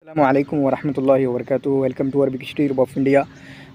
अस्सलामुअलैकुम वरहमतुल्लाहि वबरकातुहू। Welcome to Arabic study group of India.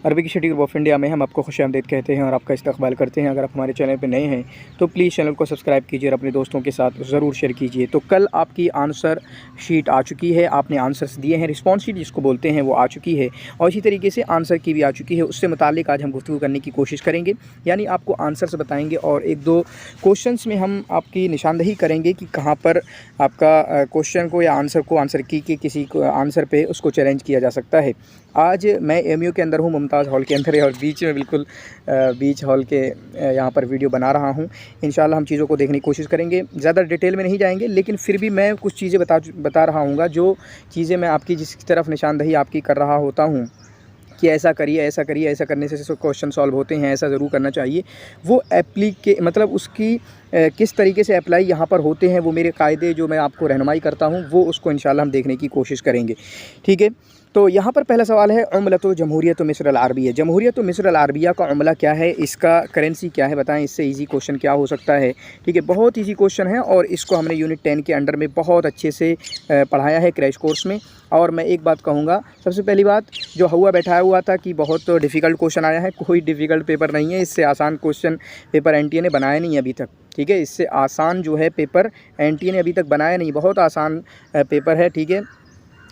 Arabic study group of India में हम आपको खुशामदीद कहते हैं और आपका इस्तकबाल करते हैं। अगर आप हमारे चैनल पर नए हैं तो प्लीज़ चैनल को सब्सक्राइब कीजिए और अपने दोस्तों के साथ ज़रूर शेयर कीजिए। तो कल आपकी आंसर शीट आ चुकी है, आपने आंसर्स दिए हैं, रिस्पॉन्स शीट जिसको बोलते हैं वो आ चुकी है और इसी तरीके से आंसर की भी आ चुकी है। उससे मुताल्लिक आज हम गुफ्तगू करने की कोशिश करेंगे, यानी आपको आंसर्स बताएंगे और एक दो क्वेश्चंस में हम आपकी निशानदही करेंगे कि कहाँ पर आपका क्वेश्चन को या आंसर की के किसी को आंसर पे उसको चैलेंज किया जा सकता है। आज मैं एमयू के अंदर हूँ, मुमताज़ हॉल के अंदर है और बीच में बिल्कुल बीच हॉल के यहाँ पर वीडियो बना रहा हूँ। इंशाल्लाह हम चीज़ों को देखने की कोशिश करेंगे, ज़्यादा डिटेल में नहीं जाएंगे, लेकिन फिर भी मैं कुछ चीज़ें बता रहा हूँ। जो चीज़ें मैं आपकी जिसकी तरफ निशानदही आपकी कर रहा होता हूँ कि ऐसा करिए, ऐसा करिए, ऐसा करने से क्वेश्चन सॉल्व होते हैं, ऐसा ज़रूर करना चाहिए, वो मतलब उसकी किस तरीके से अप्लाई यहाँ पर होते हैं, वो मेरे कायदे जो मैं आपको रहनुमाई करता हूँ वो उसको इंशाल्लाह हम देखने की कोशिश करेंगे। ठीक है, तो यहाँ पर पहला सवाल है उम्लत जमहूरियत मिस्र अल अरबिया। जमहूरियत मिस्र अल अरबिया का उम्ला क्या है, इसका करेंसी क्या है, बताएं। इससे इजी क्वेश्चन क्या हो सकता है। ठीक है, बहुत इजी क्वेश्चन है और इसको हमने यूनिट 10 के अंडर में बहुत अच्छे से पढ़ाया है क्रैश कोर्स में। और मैं एक बात कहूँगा, सबसे पहली बात जो हुआ बैठाया हुआ था कि बहुत डिफ़िकल्ट क्वेश्चन आया है, कोई डिफ़िकल्ट पेपर नहीं है। इससे आसान क्वेश्चन पेपर एनटीए ने बनाया नहीं अभी तक। ठीक है, इससे आसान जो है पेपर एनटीए ने अभी तक बनाया नहीं, बहुत आसान पेपर है। ठीक है,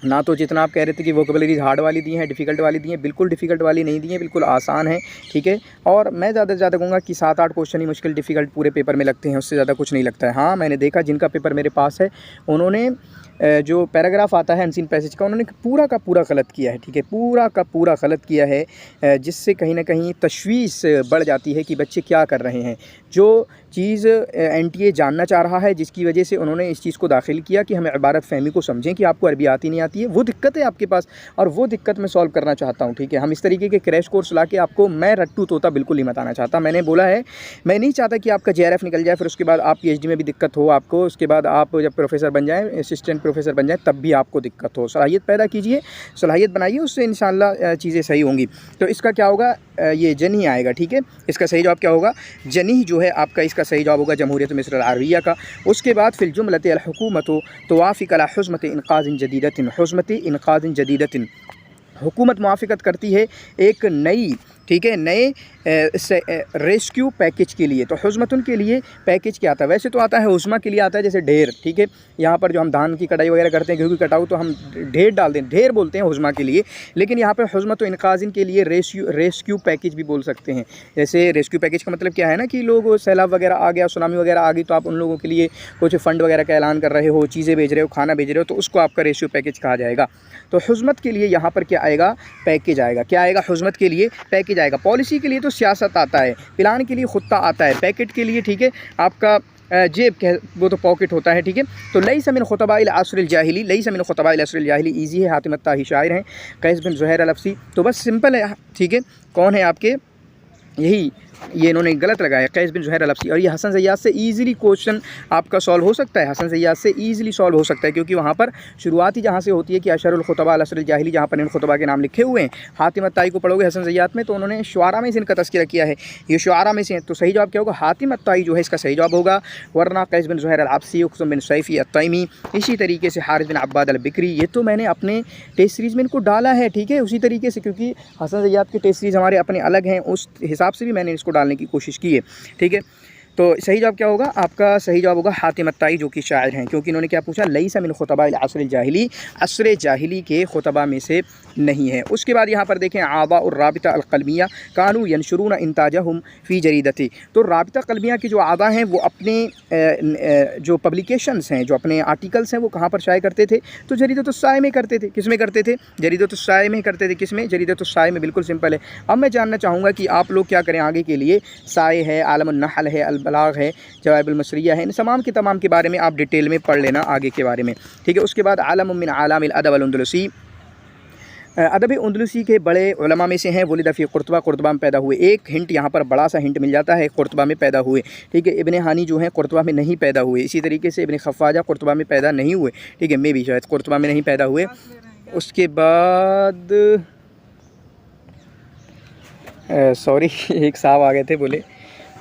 ना तो जितना आप कह रहे थे कि वोकेबलरीज हार्ड वाली दी हैं, डिफ़िकल्ट वाली दी हैं, बिल्कुल डिफ़िकल्ट वाली नहीं दी हैं, बिल्कुल आसान है। ठीक है, और मैं ज़्यादा से ज़्यादा कहूँगा कि 7-8 क्वेश्चन ही मुश्किल डिफ़िकल्ट पूरे पेपर में लगते हैं, उससे ज़्यादा कुछ नहीं लगता है। हाँ, मैंने देखा जिनका पेपर मेरे पास है उन्होंने जो पैराग्राफ आता है अनसीन पैसेज का, उन्होंने पूरा का पूरा गलत किया है। ठीक है, पूरा का पूरा गलत किया है, जिससे कहीं ना कहीं तशवीश बढ़ जाती है कि बच्चे क्या कर रहे हैं। जो चीज़ एनटीए जानना चाह रहा है, जिसकी वजह से उन्होंने इस चीज़ को दाखिल किया कि हमें इबारत फ़हमी को समझें कि आपको अरबी आती नहीं आती है, वो दिक्कत है आपके पास और वो दिक्कत मैं सॉल्व करना चाहता हूँ। ठीक है, हम इस तरीके के क्रैश कोर्स ला के आपको मैं रट्टू तोता बिल्कुल नहीं बताना चाहता। मैंने बोला है, मैं नहीं चाहता कि आपका जेआरएफ निकल जाए, फिर उसके बाद आप पीएचडी में भी दिक्कत हो आपको, उसके बाद आप जब प्रोफेसर बन जाएँ, असिस्टेंट प्रोफेसर बन जाएँ, तब भी आपको दिक्कत हो। सलाहियत पैदा कीजिए, सलाहियत बनाइए, उससे इंशाअल्लाह चीज़ें सही होंगी। तो इसका क्या होगा, ये जनी आएगा। ठीक है, इसका सही जवाब क्या होगा, जनी जो है आपका, इसका सही जवाब होगा जमहूरियत मिस्र अल अरबिया का। उसके बाद फिल जुमलत अल हुकूमत तुवाफ़िक़ अला हुज़मत इनक़ाज़ जदीदतिन, हुज़मत इनक़ाज़ जदीदतिन, हुकूमत मुआफ़िक़त करती है एक नई, ठीक है, नए रेस्क्यू पैकेज के लिए। तो हुज़मतुन के लिए पैकेज क्या आता है, वैसे तो आता है हुज़मा के लिए आता है, जैसे ढेर। ठीक है, यहाँ पर जो हम धान की कटाई वगैरह करते हैं, गेहूँ की कटाऊ, तो हम ढेर डाल दें, ढेर बोलते हैं हुज़मा के लिए। लेकिन यहाँ पर हुज़मत इनक़ाज़िन के लिए रेस्क्यू पैकेज भी बोल सकते हैं। जैसे रेस्क्यू पैकेज का मतलब क्या है ना कि लोग सैलाब वगैरह आ गया, सुनामी वगैरह आ गई, तो आप उन लोगों के लिए कुछ फ़ंड वगैरह का ऐलान कर रहे हो, चीज़ें भेज रहे हो, खाना भेज रहे हो, तो उसको आपका रेस्क्यू पैकेज कहा जाएगा। तो हुज़मत के लिए यहाँ पर क्या आएगा, पैकेज आएगा। क्या आएगा, हुज़मत के लिए पैकेज आएगा। पॉलिसी के लिए तो सियासत आता है, प्लान के लिए खुत्ता आता है, पैकेट के लिए ठीक है आपका जेब के वो तो पॉकेट होता है। ठीक है, तो लैसा मिन खुतबाइल अस्रिल जाहिली, लैसा मिन खुतबाइल अस्रिल जाहिली ईजी है, हातिम अत्ताही शायर हैं, कैस बिन ज़ुहैर अल-अफ़सी, तो बस सिंपल है। ठीक है, कौन है आपके, यही ये इन्होंने गलत लगाया, कैस बिन ज़ुहैर अल-अफ़सी। और ये हसन ज़य्याद से ईज़िली क्वेश्चन आपका सॉल्व हो सकता है, हसन ज़य्याद से ईज़िली सॉल्व हो सकता है, क्योंकि वहाँ पर शुरुआत ही जहाँ से होती है कि अशरुल खुतबा अल अस्रिल जाहिली, जहाँ पर इन खुतबा के नाम लिखे हुए हैं। हातिम अत्ताई को पढ़ोगे हसन ज़य्याद में, तो उन्होंने शुआरा में से इनका तज़किरा किया है, ये शुआरा में से हैं। तो सही जवाब क्या होगा, हातिम अत्ताई जो है इसका सही जवाब होगा, वरना कैस बिन ज़ुहैर अल-अब्सी, उक़सम बिन सैफ़ी अत्तैमी, इसी तरीके से हारिस बिन अब्बाद अल-बिक्री। ये तो मैंने अपने टेस्ट सीरीज़ में इनको डाला है। ठीक है, उसी तरीके से, क्योंकि हसन ज़य्याद के टेस्ट सीरीज़ हमारे अपने अलग हैं, उस हिसाब से भी मैंने इसको डालने की कोशिश की है। ठीक है, तो सही जवाब क्या होगा, आपका सही जवाब होगा हातिम अत्ताई जो कि शायर हैं, क्योंकि इन्होंने क्या पूछा, लैसा मिन खुतबाइल अस्रिल जाहिली, अस्र जाहिली के खुतबा में से नहीं है। उसके बाद यहाँ पर देखें, आबा और राबिता अल क़ल्मिया कानू यनशुरून इंताजहुम फ़ी जरीदती। तो राबिता क़ल्मिया के जो आबा हैं वो अपने जो पब्लिकेशंस हैं, जो अपने आर्टिकल्स हैं, वो कहाँ पर शाये करते थे, तो जरीदतुस्साए में करते थे। किस में करते थे, जरीदतुस्साए में करते थे। किस में, जरीदतुस्साए में। बिल्कुल सिंपल है। अब मैं जानना चाहूँगा कि आप लोग क्या करें आगे के लिए, साए है, आलमुन नहल है, बलाग है, जवाबिल मसरिया है, इन तमाम के बारे में आप डिटेल में पढ़ लेना आगे के बारे में। ठीक है, उसके बाद आलम मिन आलामिल अदब अल अंदलुसी, अदब अंदलुसी के बड़े उलमा में से हैं, वलिद फ़ी कुर्तबा, कुर्तबा में पैदा हुए। एक हिंट यहाँ पर बड़ा सा हिंट मिल जाता है, कुर्तबा में पैदा हुए। ठीक है, इब्न हानी जो हैं कुर्तबा में नहीं पैदा हुए, इसी तरीके से इब्न खफ़ाजा कुर्तबा में पैदा नहीं हुए। ठीक है, मैं भी शायद कुर्तबा में नहीं पैदा हुए। उसके बाद सॉरी एक साहब आ गए थे, बोले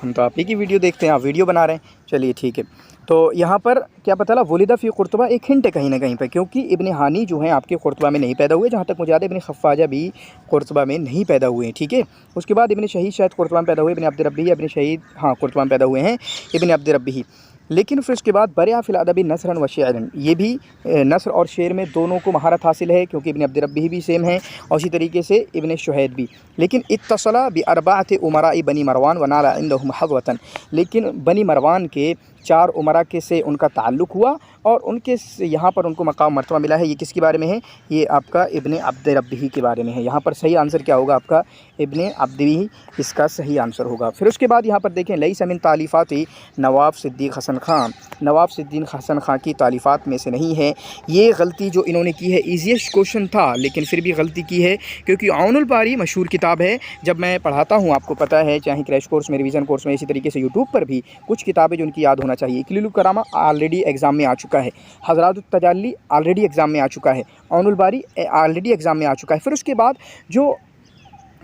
हम तो आप ही की वीडियो देखते हैं, आप वीडियो बना रहे हैं, चलिए ठीक है। तो यहाँ पर क्या पता चला वलिदा फ़ी कुर्तबा एक हिंट है कहीं ना कहीं पर, क्योंकि इब्न हानी जो हैं आपके कुर्तबा में नहीं पैदा हुए, जहाँ तक मुझे याद है इब्न खफ़ाजा भी कुर्तबा में नहीं पैदा हुए हैं, ठीक है। उसके बाद इब्न शहीद शायद कुर्तबा में पैदा हुए, इब्न अब्द रब्बी, इब्न शहीद हाँ कुर्तबा में पैदा हुए हैं इब्न अब्द रब्बी। लेकिन फिर उसके बाद बरिया फ़िल अदबी नसरन व शेरन, ये भी नसर और शेर में दोनों को महारत हासिल है, क्योंकि इब्न अब्द रब्बी भी सेम है और इसी तरीके से इब्न शुहैद भी। लेकिन इत्तसला बि अरबाअत उमरा बनी मरवान व नाला इंदहुम हज़वतन, लेकिन बनी मरवान के 4 उमरा के से उनका ताल्लुक़ हुआ और उनके यहाँ पर उनको मकाम मर्तबा मिला है। ये किसके बारे में है? ये आपका इब्न अब्द रब्बी के बारे में है। यहाँ पर सही आंसर क्या होगा आपका? इब्न अब्दी इसका सही आंसर होगा। फिर उसके बाद यहाँ पर देखें लईसा मिन तालीफ़ाति नवाब सिद्दीक़ हसन ख़ान, नवाब सिद्दीक़ हसन ख़ान की तालीफ़ात में से नहीं है। ये गलती जो इन्होंने की है, ईज़ीएस्ट क्वेश्चन था लेकिन फिर भी गलती की है, क्योंकि औनुल बारी मशहूर किताब है। जब मैं पढ़ाता हूँ आपको पता है, चाहे क्रैश कोर्स में, रिवीजन कोर्स में, इसी तरीके से यूट्यूब पर भी कुछ किताबें जो उनकी याद होना चाहिए। इकलीलुल करामा ऑलरेडी एग्ज़ाम में आ चुका है, हज़रातुत तजाल्ली ऑलरेडी एग्ज़ाम में आ चुका है, औनुल बारी ऑलरेडी एग्ज़ाम में आ चुका है। फिर उसके बाद जो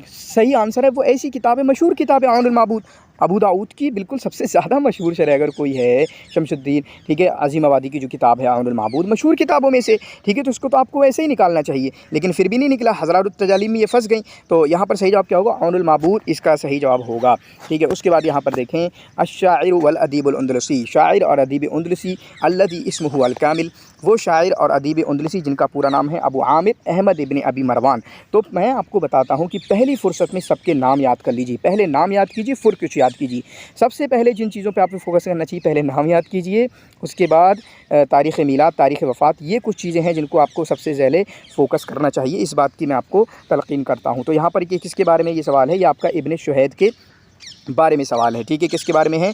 सही आंसर है वो ऐसी किताब है, मशहूर किताब है औनुल माबूद, अबू दाऊद की बिल्कुल सबसे ज़्यादा मशहूर शरह अगर कोई है, शमसुद्दीन, ठीक है, अज़ीम आबादी की जो किताब है औनुल माबूद, मशहूर किताबों में से, ठीक है। तो उसको तो आपको ऐसे ही निकालना चाहिए, लेकिन फिर भी नहीं निकला, हज़रातुत तजाल्ली में ये फंस गई। तो यहाँ पर सही जवाब क्या होगा? औनुल माबूद इसका सही जवाब होगा, ठीक है। उसके बाद यहाँ पर देखें अश्शाइर वल अदीबुल अंदलुसी, शायर और अदीब अंदलुसी अल्लज़ी इस्मुहु अल कामिल, वो शायर और अदीब अंदलुसी जिनका पूरा नाम है अबू आमिर अहमद इब्न अबी मरवान। तो मैं आपको बताता हूँ कि पहली फ़ुर्सत में सबके नाम याद कर लीजिए, पहले नाम याद कीजिए, फिर कुछ याद कीजिए। सबसे पहले जिन चीज़ों पे आपको फोकस करना चाहिए, पहले नाम याद कीजिए, उसके बाद तारीख़ मीलाद, तारीख़ वफ़ात, ये कुछ चीज़ें हैं जिनको आपको सबसे पहले फ़ोकस करना चाहिए। इस बात की मैं आपको तलक़ीन करता हूँ। तो यहाँ पर ये किसके बारे में ये सवाल है? ये आपका इब्न शुहैद के बारे में सवाल है, ठीक है। किसके बारे में है?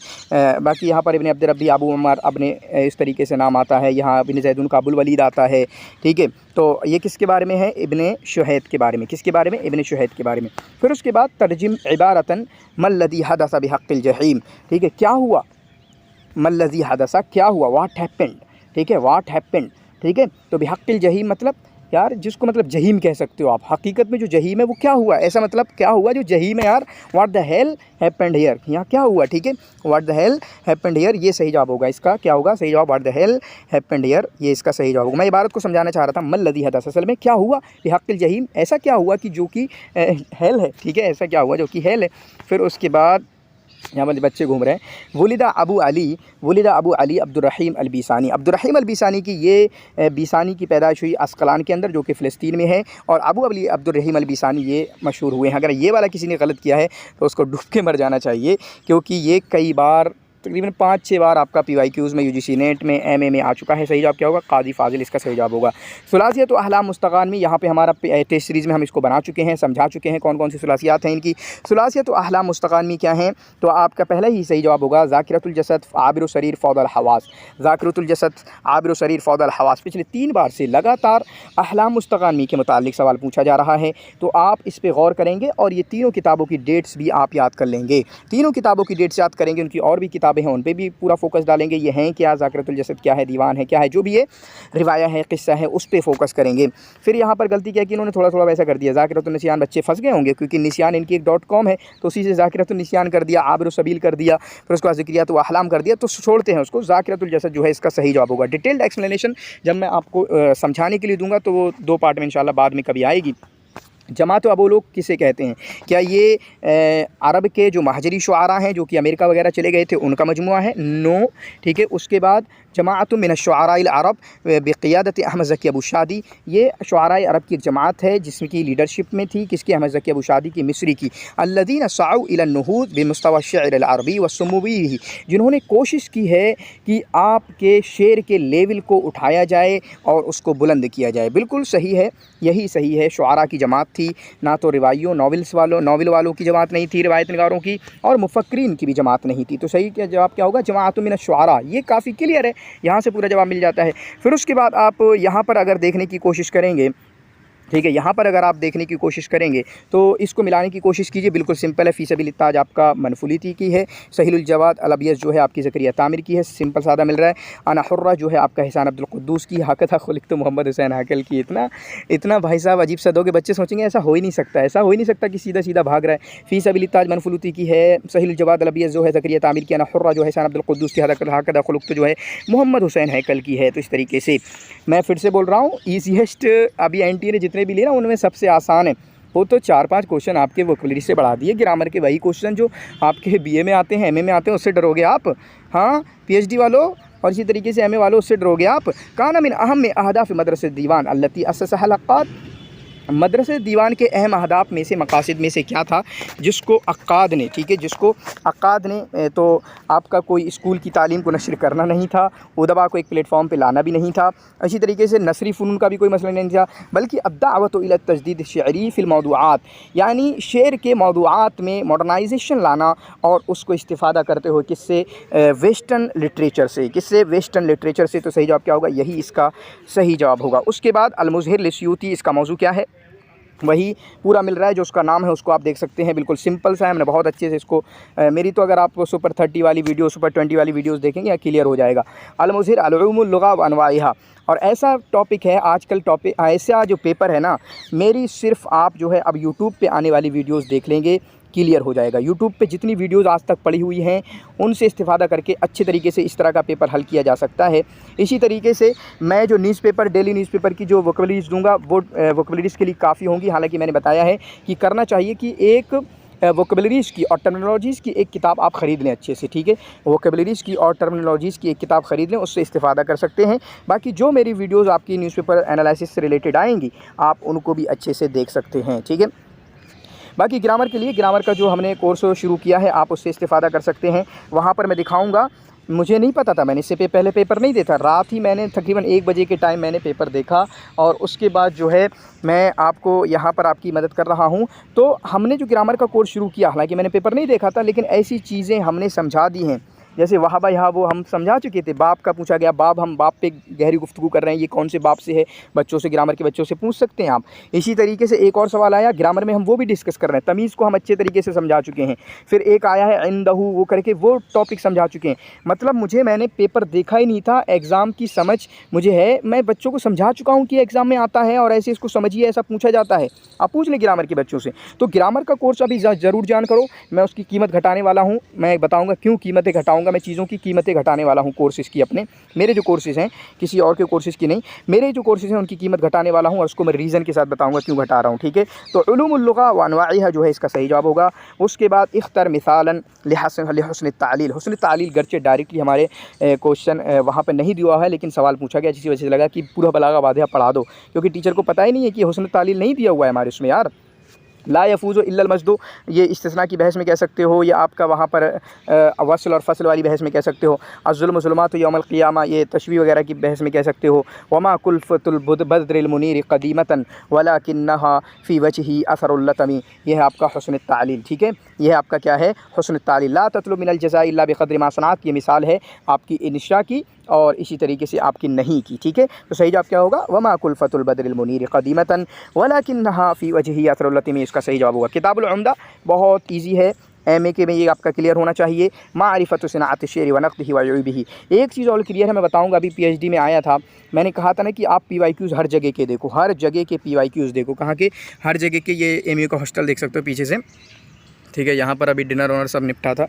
बाकी यहाँ पर इब्न अब्द रब्बी, अबू उमर, अपने इस तरीके से नाम आता है। यहाँ इब्न ज़ैदुन का अबुल वलीद आता है, ठीक है। तो ये किसके बारे में है? इब्न शुहैद के बारे में। किसके बारे में? इब्न शुहैद के बारे में। फिर उसके बाद तर्जिम इबारतन मल्लज़ी हदसा बिहक़्क़िल जहीम, ठीक है। क्या हुआ? मल्लज़ी हदसा क्या हुआ? व्हाट हैपेंड, ठीक है, व्हाट हैपेंड, ठीक है। तो बिहक़्क़िल जहीम मतलब यार जिसको मतलब जहीम कह सकते हो आप, हकीकत में जो जहीम है वो क्या हुआ, ऐसा मतलब क्या हुआ जो जहीम है यार। What the hell happened here, यहाँ क्या हुआ, ठीक है। What the hell happened here, ये सही जवाब होगा। इसका क्या होगा सही जवाब? What the hell happened here, ये इसका सही जवाब होगा। मैं इबारत को समझाना चाह रहा था, मल्लज़ी हदस, असल में क्या हुआ बिहक़्क़िल जहीम, ऐसा क्या हुआ कि जो कि हेल है, ठीक है, ऐसा क्या हुआ जो कि हेल है। फिर उसके बाद यहाँ पर बच्चे घूम रहे हैं। वलिदा अबू अली अब्दुर्रहीम अल-बीसानी, अब्दुर्रहीम अल-बीसानी की ये बीसानी की पैदाइश हुई अस्कलान के अंदर जो कि फ़िलिस्तीन में है, और अबू अली अब्दुर्रहीम अल-बीसानी ये मशहूर हुए हैं। अगर ये वाला किसी ने गलत किया है तो उसको डूब के मर जाना चाहिए, क्योंकि ये कई बार तकरीबन 5-6 बार आपका PYQs में, UGC नेट में, MA में आ चुका है। सही जवाब क्या होगा? काजी फाजिल इसका सही जवाब होगा। सुलासियत व अहलाम मुस्तगान में, यहाँ पे हमारा टेस्ट सीरीज़ में हम इसको बना चुके हैं, समझा चुके हैं कौन कौन सी सुलासियात हैं इनकी। सुलासियत व अहलाम मुस्तगान में क्या हैं? तो आपका पहला ही सही जवाब होगा ज़ाकिरतुल जसद आबिर शरीर फौदल हवास, ज़ाकिरतुल जसद आबिर शरीर फौदल हवास। पिछले 3 बार से लगातार अहलाम मुस्तगान के मुतालिक सवाल पूछा जा रहा है, तो आप इस पर गौर करेंगे और ये तीनों किताबों की डेट्स भी आप याद कर लेंगे। तीनों किताबों की डेट्स याद करेंगे, उनकी और भी किताबें हैं उन पे भी पूरा फोकस डालेंगे। ये हैं क्या, ज़ाकिरतुल जसद क्या है, दीवान है क्या है, जो भी ये रिवाया है, किस्सा है, उस पर फोकस करेंगे। फिर यहाँ पर गलती क्या कि इन्होंने थोड़ा थोड़ा वैसा कर दिया, ज़ाकिरतुन निस्यान, बच्चे फंस गए होंगे क्योंकि निस्यान इनकी एक .com है, तो उसी से ज़ाकिरतुन निस्यान कर दिया, आबिर सबील कर दिया, फिर उसके बाद ज़िक्रियात व अहलाम कर दिया, तो छोड़ते हैं उसको। ज़ाकिरतुल जसद जो है इसका सही जवाब होगा। डिटेल्ड एक्सप्लेनेशन जब मैं आपको समझाने के लिए दूंगा तो वो 2 पार्ट में इंशाल्लाह बाद में कभी आएगी। जमात अब वो लोग किसे कहते हैं? क्या ये अरब के जो महाजरी शुआरा हैं जो कि अमेरिका वगैरह चले गए थे उनका मजमुआ है? नो, ठीक है। उसके बाद जमाअतुम मिन अश्शुआराइल अरब बिक़ियादत अहमद ज़की अबू शादी, ये शुआराए अरब की एक जमात है जिसकी लीडरशिप में थी किसकी? अहमद ज़की अबू शादी की, मिस्री की। अल्लज़ीना सअू इला नुहूद बिमुस्तवा अश्शिअर अल अरबी व सुमुवी, जिन्होंने कोशिश की है कि आपके शेर के लेवल को उठाया जाए और उसको बुलंद किया जाए। बिल्कुल सही है, यही सही है। शुआरा की जमात थी, ना तो रिवाइयों नॉवल वालों की जमात नहीं थी, रिवायत निगारों की, और मुफक्रीन की भी जमात नहीं थी। तो सही क्या जवाब क्या होगा? जमाअतुम मिन अश्शुआरा। ये काफ़ी क्लियर है, यहाँ से पूरा जवाब मिल जाता है। फिर उसके बाद आप यहाँ पर अगर देखने की कोशिश करेंगे ठीक है। यहाँ पर अगर आप देखने की कोशिश करेंगे तो इसको मिलाने की कोशिश कीजिए, बिल्कुल सिंपल है। फ़ी सबिलिल्लाह आपका मनफुलिती की है, सहीलुल जवाद अलबियस जो है आपकी ज़करिया तामिर की है, सिंपल सादा मिल रहा है। अना हुर्रा जो है आपका हिसान अब्दुल कुद्दूस की, हक़ता खुलिक़्तु मोहम्मद हुसैन हाकल की। इतना भाई साहब अजीब सा दोगे, बच्चे सोचेंगे ऐसा हो ही नहीं सकता, ऐसा हो ही नहीं सकता कि सीधा सीधा भाग रहा है। फ़ी सबिलिल्लाह मनफुलिती की है, सहीलुल जवाद अलबियस जो है ज़करिया तामिर की, अना हुर्रा जो है हिसान अब्दुल कुद्दूस की, हक़ता खुलिक़्तु जो है मोहम्मद हुसैन हाकल की है। तो इस तरीके से मैं फिर से बोल रहा हूँ, ईज़ीएस्ट अभी एनटीए ने जितने भी लिए ना उनमें सबसे आसान है। वो तो 4-5 क्वेश्चन आपके वोकैबुलरी से बढ़ा दिए, ग्रामर के वही क्वेश्चन जो आपके बीए में आते हैं, एमए में आते हैं, उससे डरोगे आप? हाँ, पीएचडी वालों और इसी तरीके से एमए वालों, उससे डरोगे आप? काना मिन अहम में अहदाफ मदरसे दीवान अल्लती अस्ससहा लक़्क़ात, मदरसे दीवान के अहम अहदाफ में से, मकासद में से क्या था जिसको अक्काद ने, ठीक है, जिसको अक्काद ने तो आपका कोई स्कूल की तालीम को नशर करना नहीं था, उदबा को एक प्लेटफॉर्म पे लाना भी नहीं था, इसी तरीके से नसरी फ़नून का भी कोई मसला नहीं था, बल्कि अद्दावत इला तजदीद शअरी फ़िल मौदूआत, यानी शेर के मौदूआत में मॉडर्नाइजेशन लाना और उसको इस्तिफ़ादा करते हुए किससे, वेस्टर्न लिटरेचर से, किससे, वेस्टर्न लिटरेचर से। तो सही जवाब क्या होगा? यही इसका सही जवाब होगा। उसके बाद अल-मुज़हिर लिस्यूती, इसका मौजू क्या है? वही पूरा मिल रहा है, जो उसका नाम है उसको आप देख सकते हैं, बिल्कुल सिंपल सा है। हमने बहुत अच्छे से इसको मेरी तो अगर आप सुपर 30 वाली वीडियो, सुपर 20 वाली वीडियोस देखेंगे या क्लियर हो जाएगा। अल-मुज़हिर अल-उलूमुल लुग़ा व अनवाइहा, और ऐसा टॉपिक है आजकल, टॉपिक ऐसा जो पेपर है ना, मेरी सिर्फ आप जो है अब यूट्यूब पे आने वाली वीडियोस देख लेंगे, क्लियर हो जाएगा। यूट्यूब पे जितनी वीडियोस आज तक पड़ी हुई हैं उनसे इस्तिफ़ादा करके अच्छे तरीके से इस तरह का पेपर हल किया जा सकता है। इसी तरीके से मैं जो न्यूज़पेपर, डेली न्यूज़पेपर की जो वोकैबुलरीज़ दूंगा वो वोकैबुलरीज़ के लिए काफ़ी होंगी। हालांकि मैंने बताया है कि करना चाहिए कि एक वोकैबुलरीज़ की और टर्मिनोलॉजीज़ की एक किताब आप ख़रीद लें अच्छे से, ठीक है। वोकैबुलरीज़ की और टर्मिनोलॉजीज़ की एक किताब ख़रीद लें, उससे इस्तिफ़ादा कर सकते हैं। बाकी जो मेरी वीडियोज़ आपकी न्यूज़पेपर एनालिसिस से रिलेटेड आएंगी आप उनको भी अच्छे से देख सकते हैं, ठीक है। बाकी ग्रामर के लिए, ग्रामर का जो हमने कोर्स शुरू किया है आप उससे इस्तिफ़ादा कर सकते हैं। वहाँ पर मैं दिखाऊंगा, मुझे नहीं पता था, मैंने इससे पहले पेपर नहीं देखा, रात ही मैंने तकरीबन 1 बजे के टाइम मैंने पेपर देखा और उसके बाद जो है मैं आपको यहाँ पर आपकी मदद कर रहा हूँ। तो हमने जो ग्रामर का कोर्स शुरू किया, हालांकि मैंने पेपर नहीं देखा था, लेकिन ऐसी चीज़ें हमने समझा दी हैं, जैसे वहाँ भाई हाँ वो हम समझा चुके थे। बाप का पूछा गया, बाप, हम बाप पे गहरी गुफ्तगू कर रहे हैं, ये कौन से बाप से है, बच्चों से, ग्रामर के बच्चों से पूछ सकते हैं आप। इसी तरीके से एक और सवाल आया ग्रामर में, हम वो भी डिस्कस कर रहे हैं, तमीज़ को हम अच्छे तरीके से समझा चुके हैं। फिर एक आया है इंदहू, वो करके वो टॉपिक समझा चुके हैं। मतलब मैंने पेपर देखा ही नहीं था, एग्ज़ाम की समझ मुझे है, मैं बच्चों को समझा चुका हूँ कि एग्ज़ाम में आता है और ऐसे इसको समझिए, ऐसा पूछा जाता है। आप पूछ लें ग्रामर के बच्चों से। तो ग्रामर का कोर्स अभी ज़रूर जान करो। मैं उसकी कीमत घटाने वाला हूँ, मैं बताऊँगा क्यों कीमतें घटाऊँगा, मैं चीज़ों की कीमतें घटाने वाला हूँ कोर्सेज़ की अपने। मेरे जो कोर्सेज़ हैं, किसी और के कोर्सेज़ की नहीं, मेरे जो कोर्सेज़ हैं उनकी कीमत घटाने वाला हूँ और उसको मैं रीज़न के साथ बताऊँगा क्यों घटा रहा हूँ, ठीक है। तो उलूमुल लुग़ा व अनवाइहा जो है इसका सही जवाब होगा। उसके बाद इख्तर मिसालन लिहुस्न तालील, हुस्न तालील गर्चे डायरेक्टली हमारे क्वेश्चन वहाँ पर नहीं दिया है, लेकिन सवाल पूछा गया, जिसकी वजह से लगा कि पूरा बलागा वादिया पढ़ा दो, क्योंकि टीचर को पता ही नहीं है कि हुस्न तालील नहीं दिया हुआ है हमारे उसमें यार। ला यफूज़ु इल्लल मस्दू, ये इस्तिस्ना की बहस में कह सकते हो, या आपका वहाँ पर वस्ल और फ़स्ल वाली बहस में कह सकते हो। अज़्ज़ुल्म ज़ुल्मातु यौमल क़ियामा, ये तशबीह वगैरह की बहस में कह सकते हो। वमा कुल्फ़तुल बद्रिल मुनीर क़दीमतन वलाकिन्नहा फ़ी वजही असरुल लतमी, यह है आपका हुस्न तालील, ठीक है। यह है आपका क्या है, हुस्न तालील। ला ततलुब मिनल जज़ाई इल्ला बिक़द्रि मा सनअत, ये मिसाल है आपकी इंशा की और इसी तरीके से आपकी नहीं की, ठीक है। तो सही जवाब क्या होगा, वमा कुल्फ़तुल बद्रिल मुनीर क़दीमतन वलाकिन्नहा फ़ी वजही असरुल लतमी, इसका सही जवाब होगा। किताबुल उम्दा बहुत ईजी है, एमए के में ये आपका क्लियर होना चाहिए। मारिफ़तु सनाअत शेर व नक़्दिही व उयूबिही, एक चीज़ और क्लियर है, मैं बताऊंगा। अभी पीएचडी में आया था, मैंने कहा था ना कि आप पीवाईक्यूज़ हर जगह के देखो, हर जगह के पीवाईक्यूज़ देखो। कहाँ के, हर जगह के। ये एमयू का हॉस्टल देख सकते हो पीछे से, ठीक है। यहाँ पर अभी डिनर वनर सब निपटा था